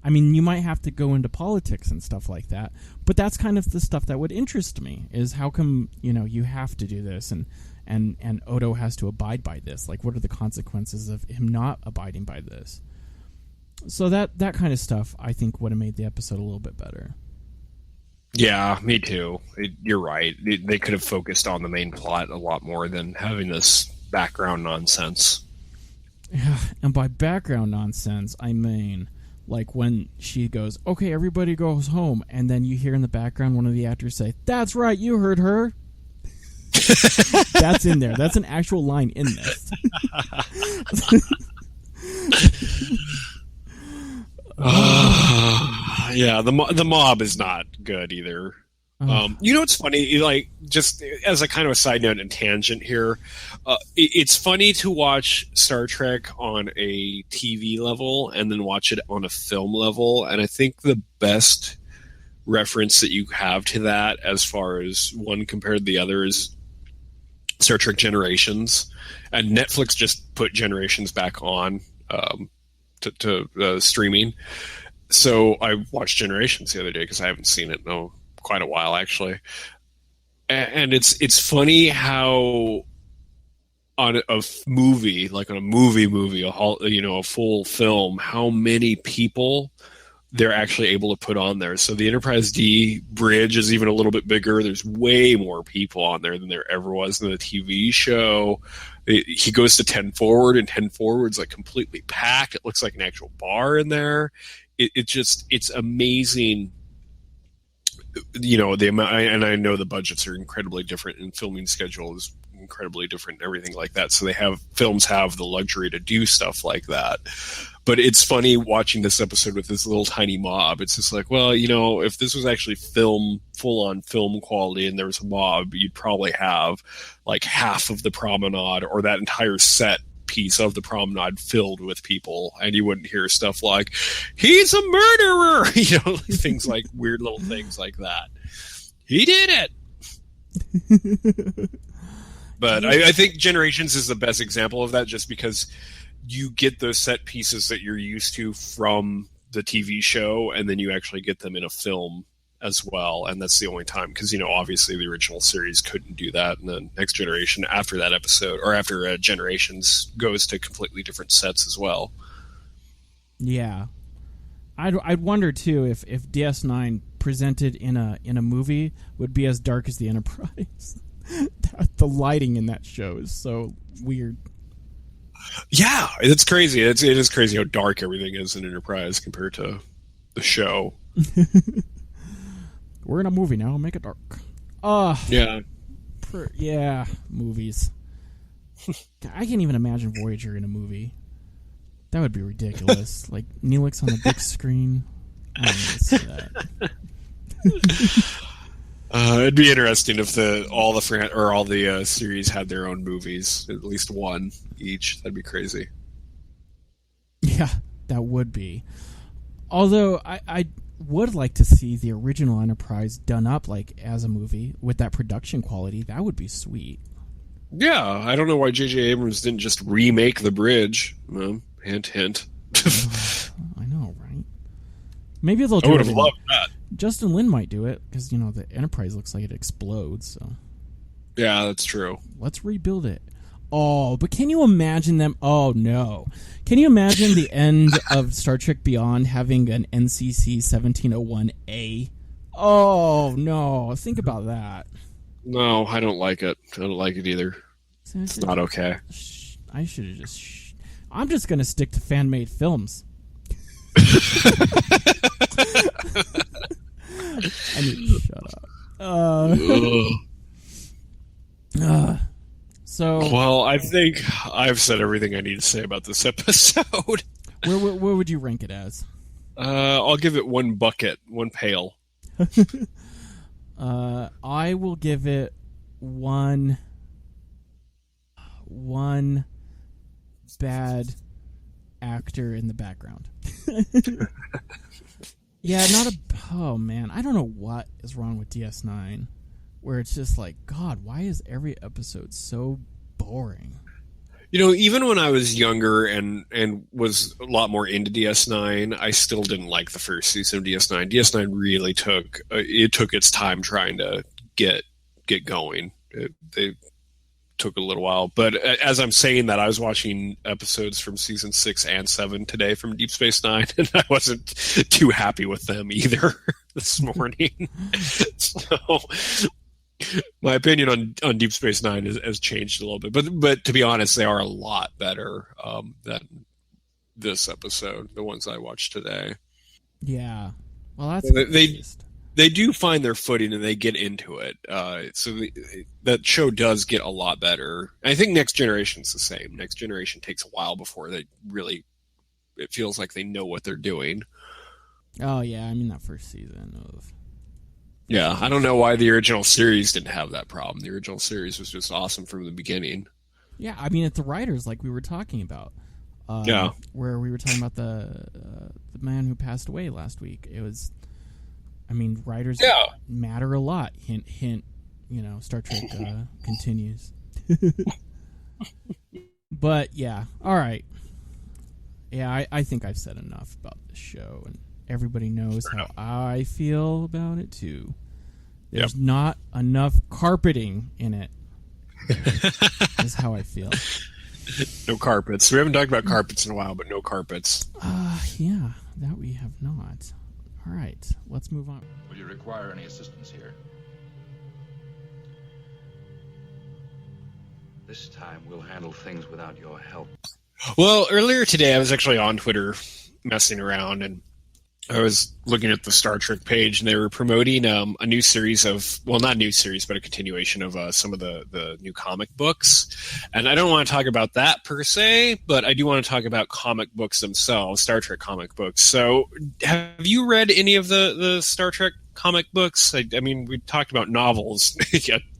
I mean, you might have to go into politics and stuff like that, but that's kind of the stuff that would interest me, is how come, you have to do this, and Odo has to abide by this. Like, what are the consequences of him not abiding by this? So that kind of stuff, I think, would have made the episode a little bit better. Yeah, me too. You're right. They could have focused on the main plot a lot more than having this background nonsense. Yeah, and by background nonsense, I mean, like when she goes, okay, everybody goes home, and then you hear in the background one of the actors say, "That's right, you heard her." That's in there. That's an actual line in this. Yeah, the mob is not good either. It's funny, like, just as a kind of a side note and tangent here, it's funny to watch Star Trek on a TV level and then watch it on a film level, and I think the best reference that you have to that, as far as one compared to the other, is Star Trek Generations, and Netflix just put Generations back on to streaming. So I watched Generations the other day because I haven't seen it in quite a while, actually. And it's funny how on a movie, like on a movie, a full film, how many people they're actually able to put on there. So the Enterprise D bridge is even a little bit bigger. There's way more people on there than there ever was in the TV show. He goes to 10 Forward, and 10 Forward's like completely packed. It looks like an actual bar in there. It's amazing. The amount, and I know the budgets are incredibly different, and filming schedule is incredibly different and everything like that. So films have the luxury to do stuff like that. But it's funny watching this episode with this little tiny mob. It's just like, well, if this was actually full-on film quality and there was a mob, you'd probably have like half of the promenade or that entire set piece of the promenade filled with people, and you wouldn't hear stuff like, "He's a murderer," things like weird little things like that. He did it. But I think Generations is the best example of that, just because you get those set pieces that you're used to from the TV show, and then you actually get them in a film as well, and that's the only time, because obviously the original series couldn't do that, and then Next Generation after that episode, or after Generations, goes to completely different sets as well. Yeah, I'd wonder too if DS9 presented in a movie would be as dark as the Enterprise. The lighting in that show is so weird. Yeah, it's crazy. It is crazy how dark everything is in Enterprise compared to the show. We're in a movie now. Make it dark. Yeah. Movies. I can't even imagine Voyager in a movie. That would be ridiculous. Like Neelix on the big screen. I don't need to see that. It'd be interesting if all the series had their own movies, at least one each. That'd be crazy. Yeah, that would be. Although I would like to see the original Enterprise done up like as a movie with that production quality. That would be sweet. Yeah, I don't know why J.J. Abrams didn't just remake the bridge. Hint, hint. I know, right? Maybe they'll do I would it. have loved that. Justin Lin might do it because the Enterprise looks like it explodes. So yeah, that's true. Let's rebuild it. Oh, but can you imagine them? Oh no, can you imagine the end of Star Trek Beyond having an NCC 1701A? Oh no, think about that. No, I don't like it. I don't like it either. It's not okay. I should have just. I'm just gonna stick to fan-made films. I need to shut up. Well, I think I've said everything I need to say about this episode. Where would you rank it as? I'll give it 1 bucket, 1 pail. I will give it one bad actor in the background. Yeah, oh man, I don't know what is wrong with DS9, where it's just like, God, why is every episode so boring? Even when I was younger and was a lot more into DS9, I still didn't like the first season of DS9. DS9 really took its time trying to get going. They took a little while, but as I'm saying that, I was watching episodes from season 6 and 7 today from Deep Space Nine, and I wasn't too happy with them either this morning. So my opinion on Deep Space Nine has changed a little bit, but to be honest, they are a lot better than this episode, the ones I watched today. Yeah, well, that's they do find their footing and they get into it. So that show does get a lot better. I think Next Generation's the same. Next Generation takes a while before it feels like they know what they're doing. Oh yeah, I mean that first season of. Yeah, I don't know why the original series didn't have that problem. The original series was just awesome from the beginning. Yeah, I mean, it's the writers, like we were talking about. Yeah. Where we were talking about the man who passed away last week. It was, I mean, writers matter a lot. Hint, hint, Star Trek continues. But, yeah, all right. Yeah, I think I've said enough about this show, and everybody knows how I feel about it too. There's not enough carpeting in it. Is how I feel. No carpets. We haven't talked about carpets in a while, but no carpets. Yeah, that we have not. All right, let's move on. Will you require any assistance here? This time we'll handle things without your help. Well, earlier today I was actually on Twitter messing around, and I was looking at the Star Trek page, and they were promoting a new series of, well, not a new series, but a continuation of some of the new comic books. And I don't want to talk about that per se, but I do want to talk about comic books themselves, Star Trek comic books. So have you read any of the Star Trek comic books? I mean, we talked about novels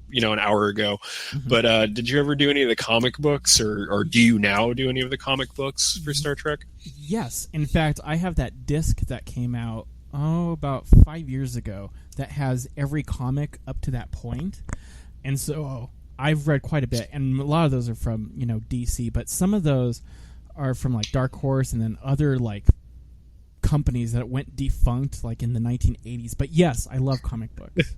an hour ago, but did you ever do any of the comic books, or do you now do any of the comic books for Star Trek? Yes. In fact, I have that disc that came out, about 5 years ago that has every comic up to that point. And so I've read quite a bit, and a lot of those are from, DC, but some of those are from like Dark Horse and then other like companies that went defunct like in the 1980s. But yes, I love comic books.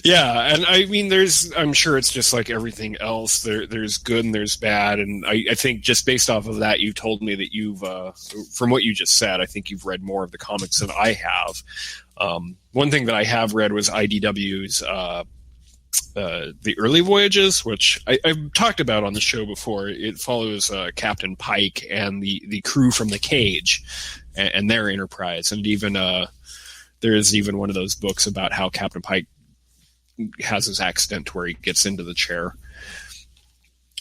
Yeah, and I mean, I'm sure it's just like everything else. There's good and there's bad, and I think just based off of that, you told me that you've, from what you just said, I think you've read more of the comics than I have. One thing that I have read was IDW's The Early Voyages, which I've talked about on the show before. It follows Captain Pike and the crew from the Cage and their enterprise, and even there is even one of those books about how Captain Pike has his accident where he gets into the chair.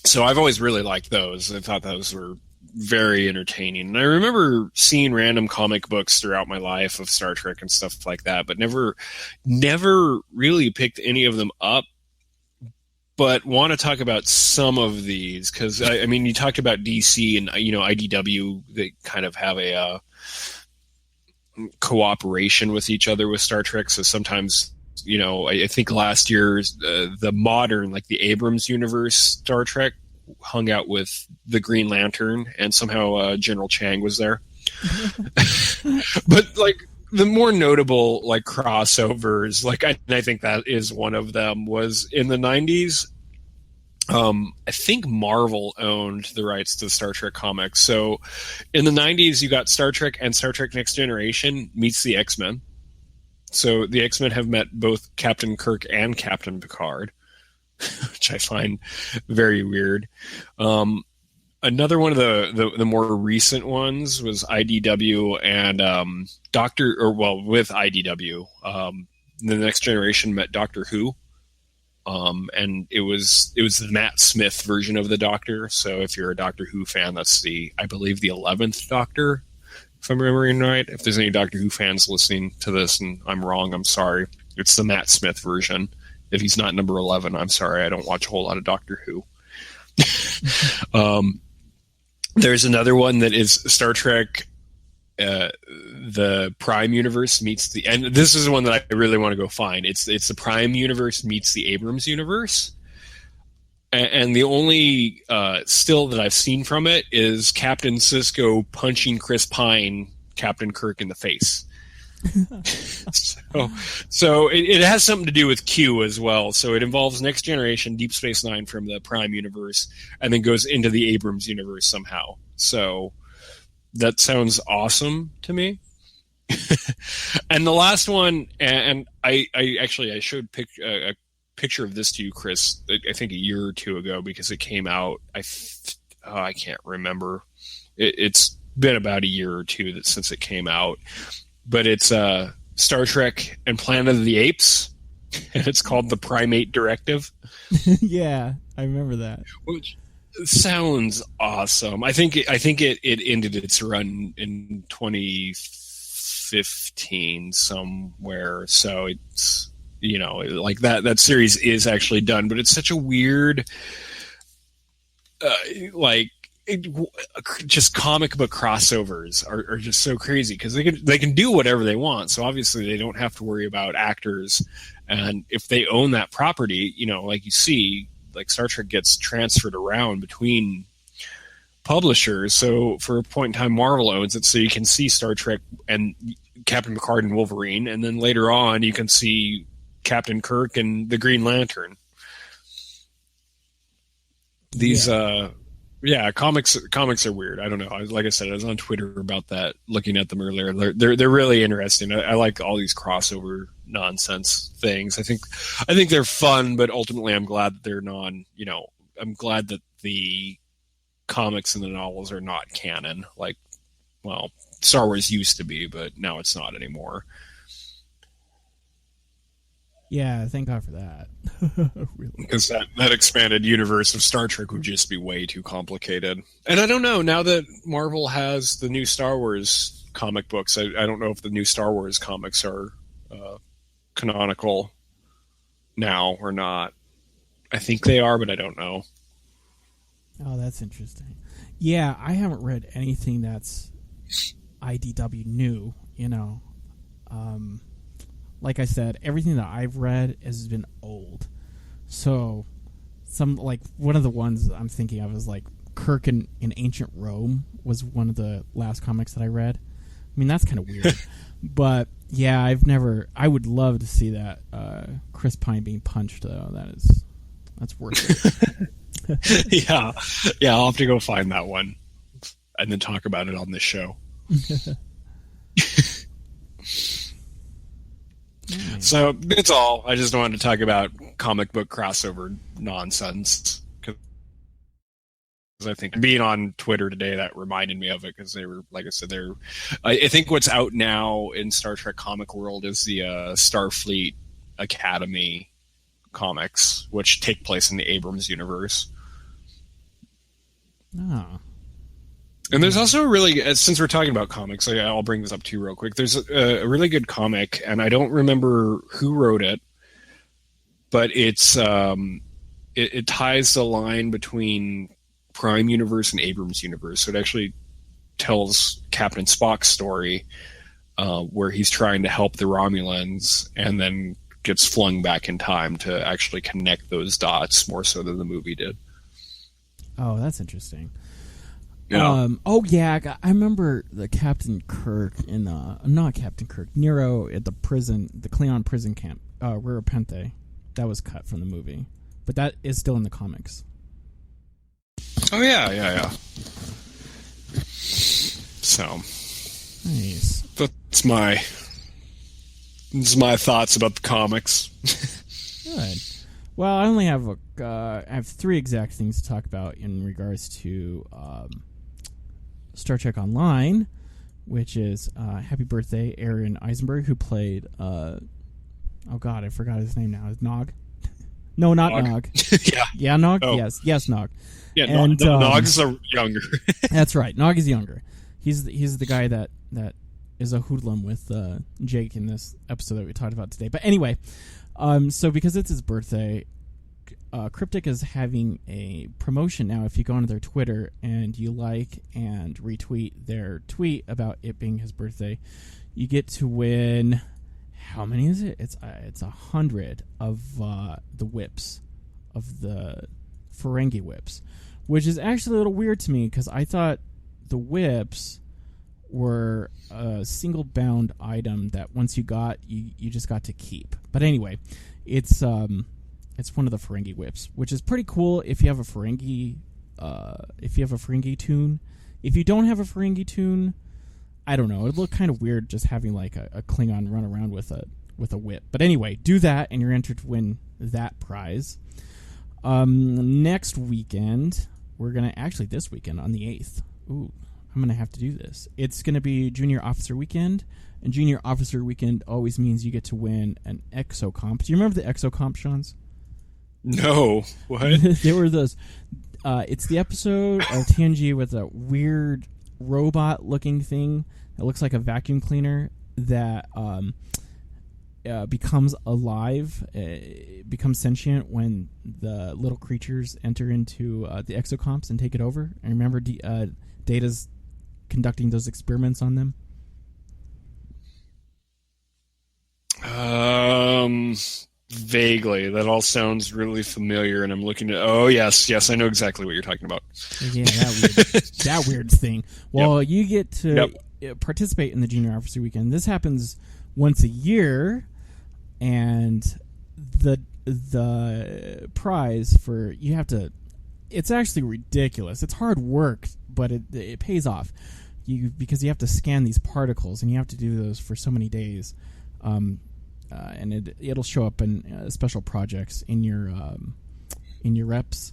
So I've always really liked those. I thought those were very entertaining. And I remember seeing random comic books throughout my life of Star Trek and stuff like that, but never really picked any of them up. But want to talk about some of these, because I mean, you talked about DC and IDW. They kind of have a cooperation with each other with Star Trek. So sometimes I think last year's the modern, like the Abrams universe Star Trek hung out with the Green Lantern, and somehow General Chang was there. But like the more notable like crossovers, like I think that is one of them, was in the 90s. I think Marvel owned the rights to the Star Trek comics. So in the 90s, you got Star Trek and Star Trek Next Generation meets the X-Men. So the X-Men have met both Captain Kirk and Captain Picard, which I find very weird. Another one of the more recent ones was IDW and with IDW. The Next Generation met Doctor Who. And it was the Matt Smith version of the Doctor. So if you're a Doctor Who fan, that's I believe the 11th Doctor, if I'm remembering right. If there's any Doctor Who fans listening to this and I'm wrong, I'm sorry. It's the Matt Smith version. If he's not number 11, I'm sorry. I don't watch a whole lot of Doctor Who. There's another one that is Star Trek, the Prime Universe meets and this is the one that I really want to go find. It's the Prime Universe meets the Abrams Universe. And the only still that I've seen from it is Captain Sisko punching Chris Pine, Captain Kirk, in the face. so it has something to do with Q as well. So it involves Next Generation, Deep Space Nine from the Prime Universe, and then goes into the Abrams Universe somehow. So that sounds awesome to me. And the last one, and I showed a picture of this to you, Chris, I think a year or two ago, because it came out. I can't remember. It's been about a year or two since it came out, but it's Star Trek and Planet of the Apes, and it's called the Primate Directive. Yeah, I remember that. Which sounds awesome. I think it ended its run in 2015 somewhere. So it's like that series is actually done, but it's such a weird just comic book crossovers are just so crazy because they can do whatever they want. So obviously they don't have to worry about actors, and if they own that property, like you see, like Star Trek gets transferred around between publishers. So for a point in time, Marvel owns it, so you can see Star Trek and Captain Picard and Wolverine, and then later on you can see Captain Kirk and the Green Lantern. These comics are weird. I don't know. Like I said, I was on Twitter about that, looking at them earlier. They're really interesting. I like all these crossover nonsense things. I think they're fun, but ultimately I'm glad that they're I'm glad that the comics and the novels are not canon. Like, well, Star Wars used to be, but now it's not anymore. Yeah, thank God for that. Really. Because that expanded universe of Star Trek would just be way too complicated. And I don't know, now that Marvel has the new Star Wars comic books, I don't know if the new Star Wars comics are canonical now or not. I think they are, but I don't know. Oh, that's interesting. Yeah, I haven't read anything that's IDW new, like I said, everything that I've read has been old. So, one of the ones I'm thinking of is like Kirk in Ancient Rome was one of the last comics that I read. I mean, that's kind of weird. But, yeah, I would love to see that Chris Pine being punched, though. That's worth it. Yeah, I'll have to go find that one and then talk about it on this show. So that's all. I just wanted to talk about comic book crossover nonsense, because I think being on Twitter today, that reminded me of it, because they were, like I said, I think what's out now in Star Trek comic world is the Starfleet Academy comics, which take place in the Abrams universe. Oh. And there's also a really, since we're talking about comics, I'll bring this up to you real quick. There's a really good comic, and I don't remember who wrote it, but it's it ties the line between Prime Universe and Abrams Universe. So it actually tells Captain Spock's story, where he's trying to help the Romulans, and then gets flung back in time to actually connect those dots more so than the movie did. Oh, that's interesting. Yeah. I remember the Captain Kirk in not Captain Kirk, Nero at the prison, the Klingon prison camp, Rurapente. That was cut from the movie, but that is still in the comics. Oh yeah. So nice. That's my thoughts about the comics. Good. Well, I only have I have 3 exact things to talk about in regards to Star Trek Online, which is happy birthday Aaron Eisenberg, who played oh god, I forgot his name now. Is Nog? No, not Nog. Yeah, Nog. Oh. Yes, Nog. Yeah, and Nog's younger. That's right. Nog is younger. He's the guy that is a hoodlum with Jake in this episode that we talked about today. But anyway, so because it's his birthday, Cryptic is having a promotion now. If you go onto their Twitter and you like and retweet their tweet about it being his birthday, you get to win. How many is it? It's 100 of the whips, of the Ferengi whips, which is actually a little weird to me because I thought the whips were a single bound item that once you got, you just got to keep. But anyway, it's one of the Ferengi whips, which is pretty cool if you have a Ferengi tune. If you don't have a Ferengi tune, I don't know, it'd look kind of weird just having like a Klingon run around with a whip. But anyway, do that and you're entered to win that prize. Next weekend, this weekend on the 8th. Ooh, I'm going to have to do this. It's going to be Junior Officer Weekend, and Junior Officer Weekend always means you get to win an Exocomp. Do you remember the Exocomp, Sean's? No. What? There were those. It's the episode of TNG with a weird robot-looking thing that looks like a vacuum cleaner that becomes alive, becomes sentient when the little creatures enter into the Exocomps and take it over. I remember Data's conducting those experiments on them. Vaguely. That all sounds really familiar, and I'm looking at... Oh, yes, I know exactly what you're talking about. Yeah, that weird thing. Well, you get to participate in the Junior Officer Weekend. This happens once a year, and the prize for... You have to... It's actually ridiculous. It's hard work, but it pays off. Because you have to scan these particles, and you have to do those for so many days. And it'll show up in special projects in your reps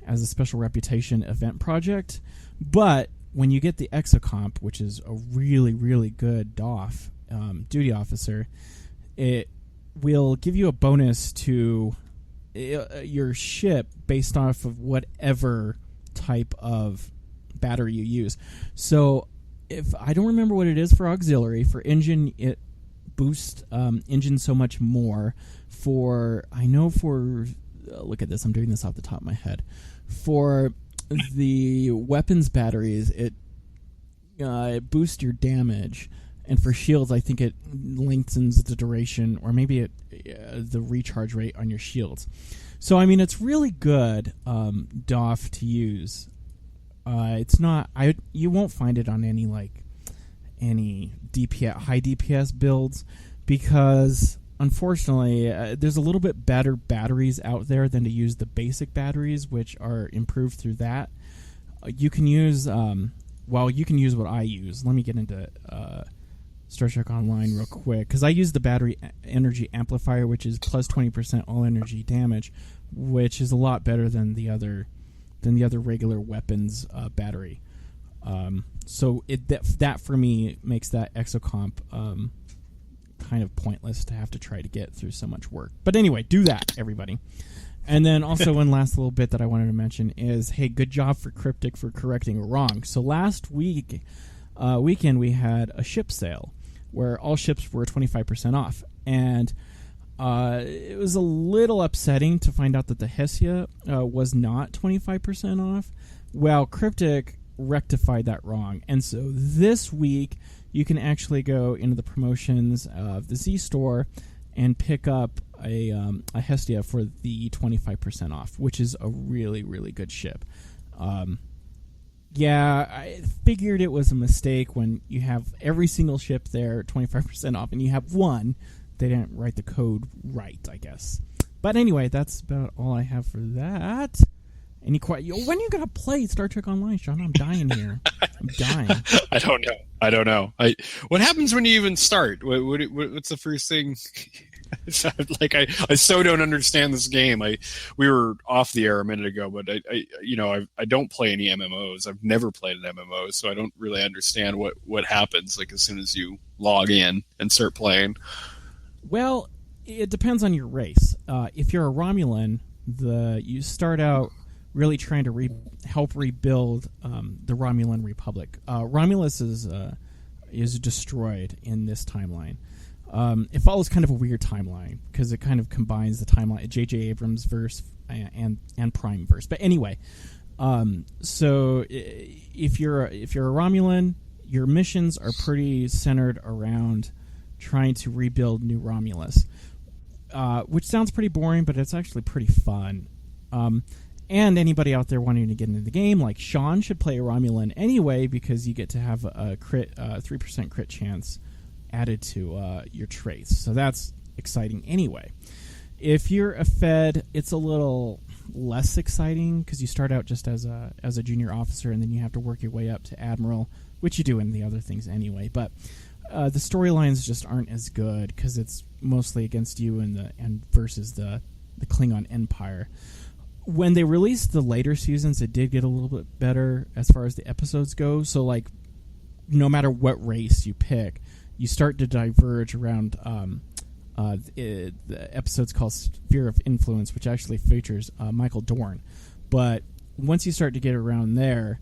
as a special reputation event project. But when you get the Exocomp, which is a really, really good DOF, duty officer, it will give you a bonus to your ship based off of whatever type of battery you use. So if I don't remember what it is for auxiliary, for engine, it boost engine so much more. Look at this, I'm doing this off the top of my head. For the weapons batteries, it boosts your damage, and for shields, I think it lengthens the duration, or maybe the recharge rate on your shields. So I mean, it's really good DOF to use. It's not. You won't find it on any DPS, high DPS builds, because unfortunately there's a little bit better batteries out there than to use the basic batteries, which are improved through that. You can use you can use what I use. Let me get into Star Trek Online real quick, because I use the battery energy amplifier, which is plus 20% all energy damage, which is a lot better than the other regular weapons battery. So that for me makes that Exocomp kind of pointless to have to try to get through so much work. But anyway, do that, everybody. And then also one last little bit that I wanted to mention is, hey, good job for Cryptic for correcting a wrong. So last weekend we had a ship sale where all ships were 25% off. And it was a little upsetting to find out that the Hesia was not 25% off. Well, Cryptic rectified that wrong, and so this week you can actually go into the promotions of the Z store and pick up a Hestia for the 25% off, which is a really, really good ship. Yeah, I figured it was a mistake when you have every single ship there 25% off, and you have one. They didn't write the code right, I guess. But anyway, that's about all I have for that. When are you going to play Star Trek Online, Sean? I'm dying here. I'm dying. I don't know. What happens when you even start? What's the first thing? I so don't understand this game. We were off the air a minute ago, but I don't play any MMOs. I've never played an MMO, so I don't really understand what happens as soon as you log in and start playing. Well, it depends on your race. If you're a Romulan, you start out really trying to help rebuild the Romulan Republic. Romulus is destroyed in this timeline. It follows kind of a weird timeline because it kind of combines the timeline, J.J. Abrams verse and Prime verse. But anyway, so if you're a Romulan, your missions are pretty centered around trying to rebuild New Romulus, which sounds pretty boring, but it's actually pretty fun. And anybody out there wanting to get into the game, like Shaun, should play a Romulan anyway because you get to have a 3% crit chance added to your traits. So that's exciting anyway. If you're a Fed, it's a little less exciting because you start out just as a junior officer, and then you have to work your way up to Admiral, which you do in the other things anyway. But the storylines just aren't as good because it's mostly against you and versus the Klingon Empire. When they released the later seasons, it did get a little bit better as far as the episodes go. So, no matter what race you pick, you start to diverge around the episode's called Sphere of Influence, which actually features Michael Dorn. But once you start to get around there,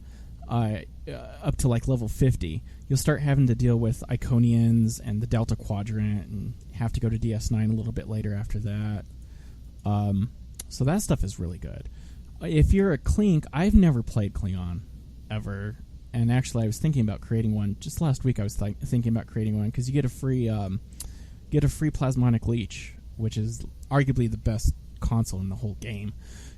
up to level 50, you'll start having to deal with Iconians and the Delta Quadrant, and have to go to DS9 a little bit later after that. So that stuff is really good. If you're a Clink, I've never played Klingon ever, and actually I was thinking about creating one. Just last week I was thinking about creating one because you get a free plasmonic leech, which is arguably the best console in the whole game.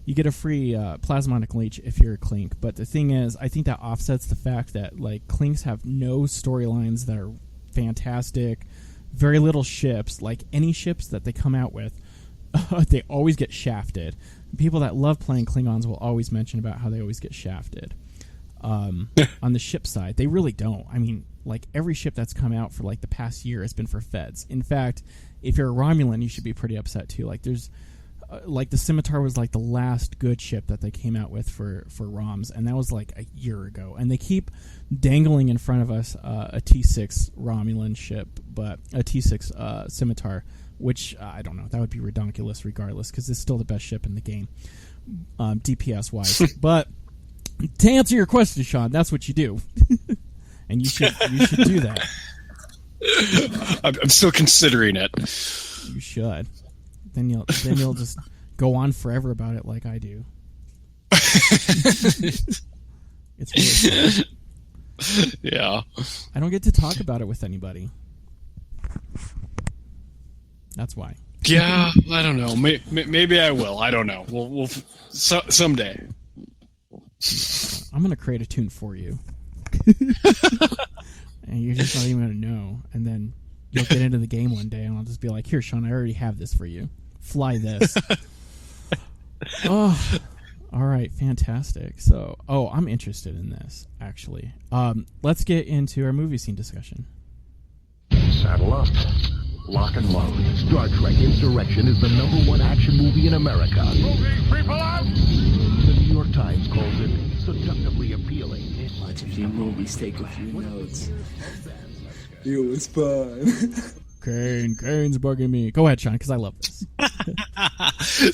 You get a free plasmonic leech if you're a Clink, but the thing is, I think that offsets the fact that Clinks have no storylines that are fantastic, very little ships. Any ships that they come out with, they always get shafted. People that love playing Klingons will always mention about how they always get shafted. On the ship side, they really don't. I mean, every ship that's come out for the past year has been for Feds. In fact, if you're a Romulan, you should be pretty upset too. There's the Scimitar was the last good ship that they came out with for ROMs, and that was a year ago. And they keep dangling in front of us a T6 Romulan ship, but a T6 Scimitar, which I don't know, that would be redonkulous regardless because it's still the best ship in the game, DPS wise. But to answer your question, Sean, that's what you do, and you should do that. I'm still considering it. You should. Then you'll just go on forever about it like I do. It's really fun. Yeah. I don't get to talk about it with anybody. That's why. Yeah, I don't know. Maybe I will. I don't know. We'll someday. I'm going to create a tune for you. And you're just not even going to know. And then you'll get into the game one day, and I'll just be like, here, Sean, I already have this for you. Fly this. Oh, all right. Fantastic. So, I'm interested in this, actually. Let's get into our movie scene discussion. Saddle up. Lock and load. Star Trek Insurrection is the #1 action movie in America. Moving people out! The New York Times calls it seductively appealing. Watch a few movies, take a few notes. It was fun. Kane's bugging me. Go ahead, Sean, because I love this.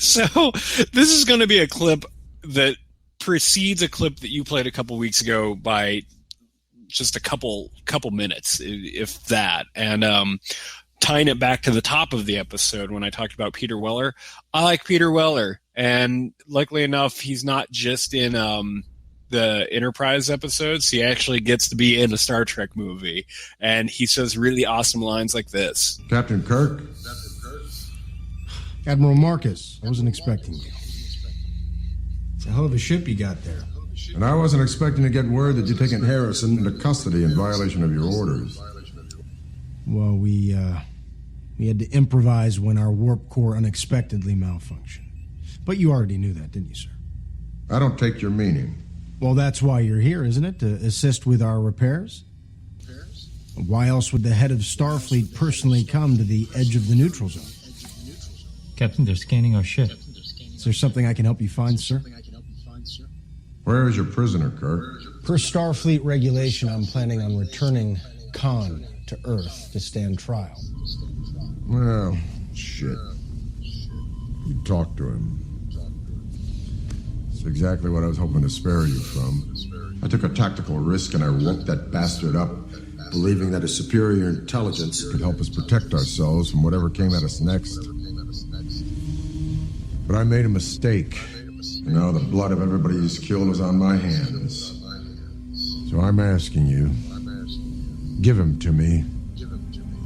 So, this is going to be a clip that precedes a clip that you played a couple weeks ago by just a couple minutes, if that. And tying it back to the top of the episode when I talked about Peter Weller, I like Peter Weller. And luckily enough, he's not just in the Enterprise episodes. He actually gets to be in a Star Trek movie. And he says really awesome lines like this. Captain Kirk, Admiral Marcus, I wasn't expecting you. It's a hell of a ship you got there. And I wasn't expecting to get word that you'd taken Harrison into custody in violation of your orders. Well, we had to improvise when our warp core unexpectedly malfunctioned. But you already knew that, didn't you, sir? I don't take your meaning. Well, that's why you're here, isn't it? To assist with our repairs? Why else would the head of Starfleet personally come to the edge of the neutral zone? Captain, they're scanning our ship. Is there something I can help you find, sir? Where is your prisoner, Kirk? Per Starfleet regulation, I'm planning on returning Khan to Earth to stand trial. Well, shit. You talked to him. It's exactly what I was hoping to spare you from. I took a tactical risk and I woke that bastard up, believing that his superior intelligence could help us protect ourselves from whatever came at us next. But I made a mistake. You know, the blood of everybody he's killed is on my hands. So I'm asking you, give him to me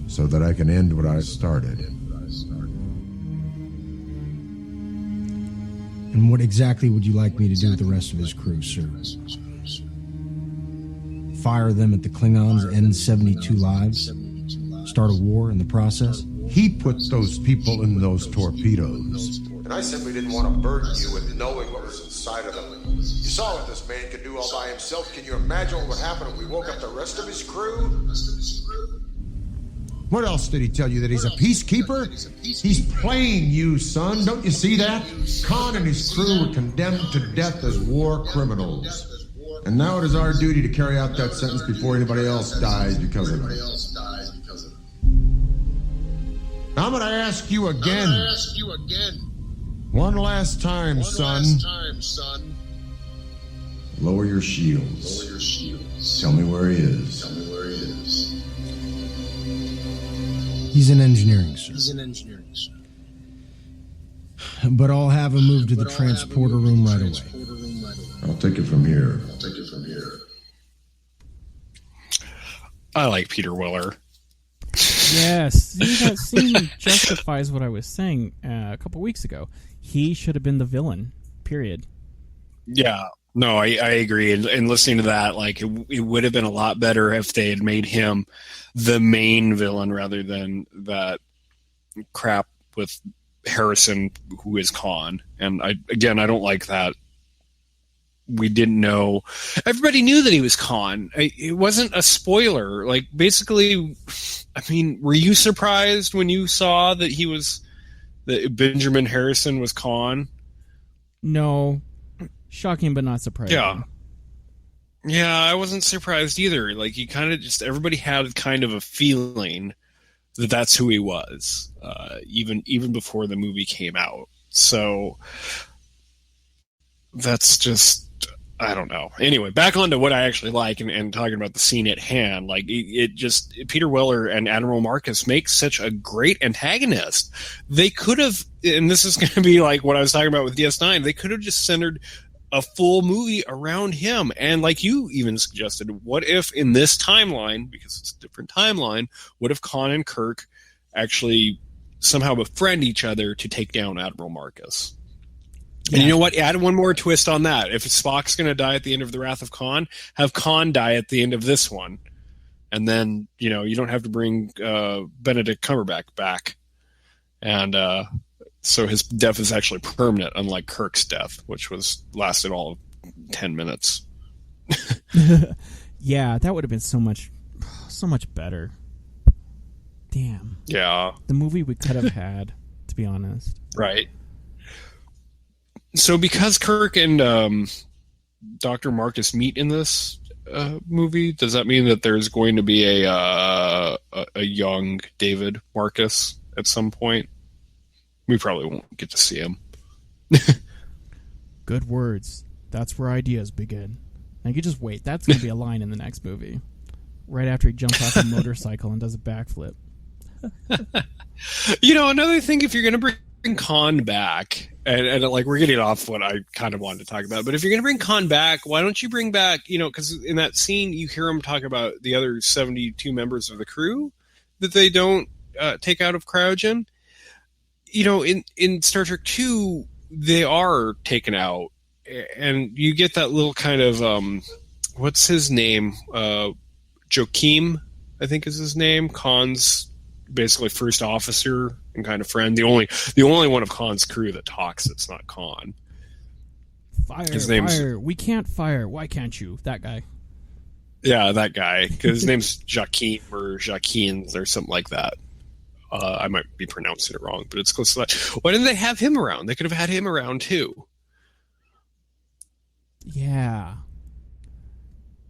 so that I can end what I started. And what exactly would you like me to do with the rest of his crew, sir? Fire them at the Klingons, end 72 lives? Start a war in the process? He put those people in those torpedoes. And I simply didn't want to burden you with knowing what was inside of them. You saw what this man could do all by himself. Can you imagine what would happen if we woke up the rest of his crew? What else did he tell you? That he's a peacekeeper? He's playing you, son. Don't you see that? Khan and his crew were condemned to death as war criminals. And now it is our duty to carry out that sentence before anybody else dies because of it. Now I'm going to ask you again. One last time, son. Lower your shields. Tell me where he is. He's in engineering, sir. But I'll have him moved to the transporter room right away. I'll take it from here. I like Peter Weller. Yes, see, that scene justifies what I was saying a couple weeks ago. He should have been the villain, period. Yeah, no, I agree. And listening to that, like, it would have been a lot better if they had made him the main villain rather than that crap with Harrison, who is Khan. And I don't like that. We didn't know. Everybody knew that he was Khan. It wasn't a spoiler. Like, basically, I mean, were you surprised when you saw that that Benjamin Harrison was Khan? No. Shocking, but not surprising. Yeah, I wasn't surprised either. Like, you kind of everybody had kind of a feeling that that's who he was, even before the movie came out. So that's just, I don't know. Anyway, back on to what I actually like and talking about the scene at hand. Like, Peter Weller and Admiral Marcus make such a great antagonist. They could have, and this is going to be like what I was talking about with DS9, they could have just centered a full movie around him. And like you even suggested, what if in this timeline, because it's a different timeline, what if Khan and Kirk actually somehow befriend each other to take down Admiral Marcus? And you know what? Add one more twist on that. If Spock's going to die at the end of The Wrath of Khan, have Khan die at the end of this one. And then, you don't have to bring Benedict Cumberbatch back. And so his death is actually permanent, unlike Kirk's death, which lasted all of 10 minutes. Yeah, that would have been so much better. Damn. Yeah. The movie we could have had, to be honest. Right. So because Kirk and Dr. Marcus meet in this movie, does that mean that there's going to be a young David Marcus at some point? We probably won't get to see him. Good words. That's where ideas begin. Now you just wait. That's going to be a line in the next movie. Right after he jumps off a motorcycle and does a backflip. Another thing, if you're going to bring Khan back, and like we're getting off what I kind of wanted to talk about, but if you're going to bring Khan back, why don't you bring back, because in that scene you hear him talk about the other 72 members of the crew that they don't take out of cryogen. in Star Trek 2, they are taken out, and you get that little kind of what's his name? Joachim, I think is his name. Khan's basically first officer and kind of friend. The only one of Khan's crew that talks that's not Khan. Fire! We can't fire. Why can't you? That guy. Yeah, that guy. Because his name's Joachim or Jacquin or something like that. I might be pronouncing it wrong, but it's close to that. Why didn't they have him around? They could have had him around too. Yeah.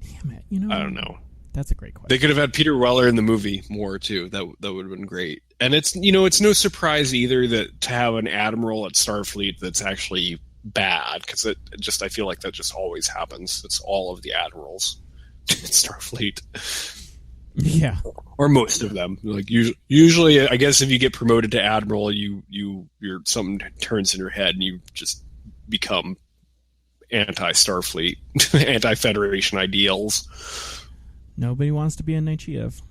Damn it! I don't know. That's a great question. They could have had Peter Weller in the movie more too. That would have been great. And it's it's no surprise either that to have an admiral at Starfleet that's actually bad, because I feel like that just always happens. It's all of the admirals at Starfleet. Yeah, or most of them. Like usually, I guess if you get promoted to admiral, you're something turns in your head and you just become anti-Starfleet, anti-Federation ideals. Nobody wants to be a Nechayev.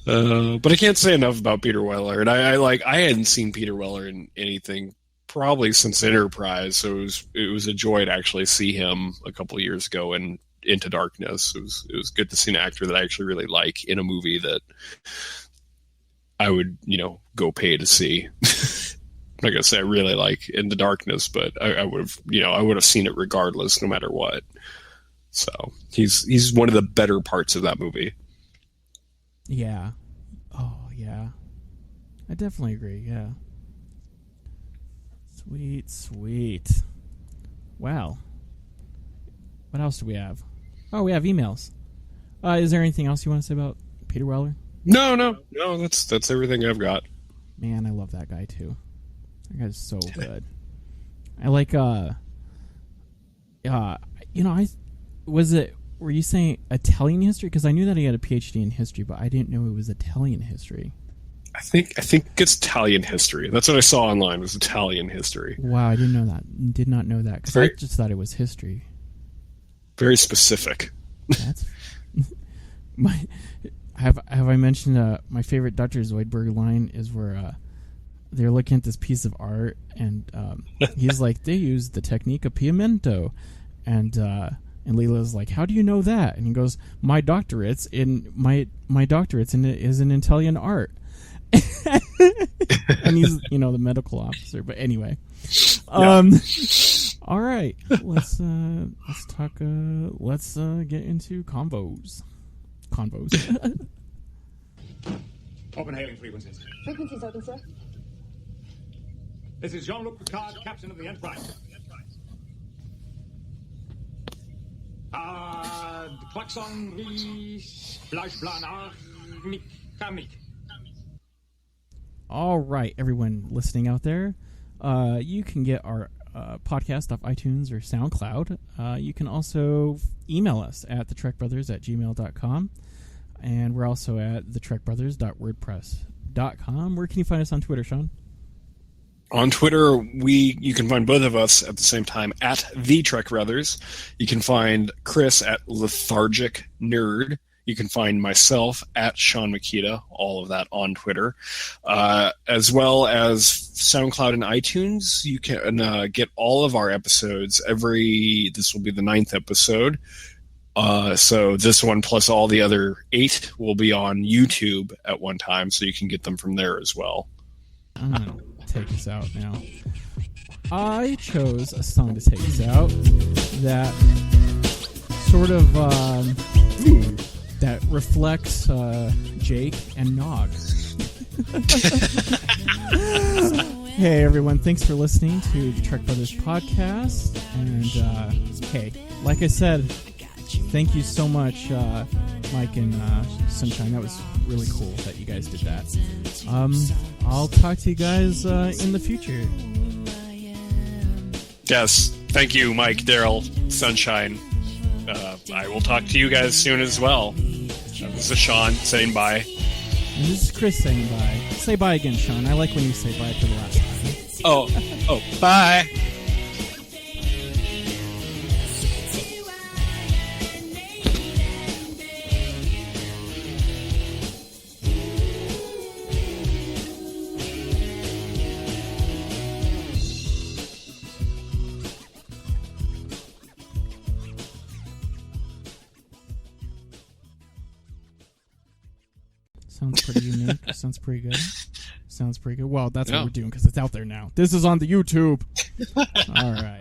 But I can't say enough about Peter Weller, and I hadn't seen Peter Weller in anything probably since Enterprise, so it was a joy to actually see him a couple of years ago in Into Darkness. It was good to see an actor that I actually really like in a movie that I would go pay to see. I'm not gonna say I really like Into Darkness, but I would have seen it regardless, no matter what. So he's one of the better parts of that movie. Yeah. Oh, yeah. I definitely agree, yeah. Sweet. Wow. What else do we have? Oh, we have emails. Is there anything else you want to say about Peter Weller? No. That's everything I've got. Man, I love that guy too. That guy's so good. I like. Were you saying Italian history? Because I knew that he had a PhD in history, but I didn't know it was Italian history. I think it's Italian history. That's what I saw online, was Italian history. Wow, I didn't know that. Did not know that, because I just thought it was history. Very specific. That's have I mentioned my favorite Dr. Zoidberg line is where they're looking at this piece of art and he's like, they use the technique of Piamento, and Leela's like, how do you know that? And he goes, my doctorate's in Italian art. And he's the medical officer, but anyway. All right, let's talk. Let's get into convos. Open hailing frequencies. Frequencies open, sir. This is Jean-Luc Picard, captain of the Enterprise. Klaxon All right, everyone listening out there, you can get our podcast off iTunes or SoundCloud. You can also email us at thetrekbrothers@gmail.com, and we're also at thetrekbrothers.wordpress.com. Where can you find us on Twitter, Sean? On Twitter, you can find both of us at the same time at The Trek Brothers. You can find Chris at Lethargic Nerd. You can find myself at Sean Makita, all of that on Twitter. As well as SoundCloud and iTunes. You can get all of our episodes. This will be the 9th episode. So this one plus all the other 8 will be on YouTube at one time, so you can get them from there as well. I'm going to take us out now. I chose a song to take us out that sort of that reflects Jake and Nog. Hey everyone, thanks for listening to the Trek Brothers podcast. And hey, like I said, thank you so much, Mike and Sunshine. That was really cool that you guys did that. I'll talk to you guys in the future. Yes, thank you, Mike, Daryl, Sunshine. I will talk to you guys soon as well. This is Sean saying bye. And this is Chris saying bye. Say bye again, Sean. I like when you say bye for the last time. Oh, bye. Sounds pretty unique. Sounds pretty good. Sounds pretty good. Well, that's what we're doing because it's out there now. This is on the YouTube. All right.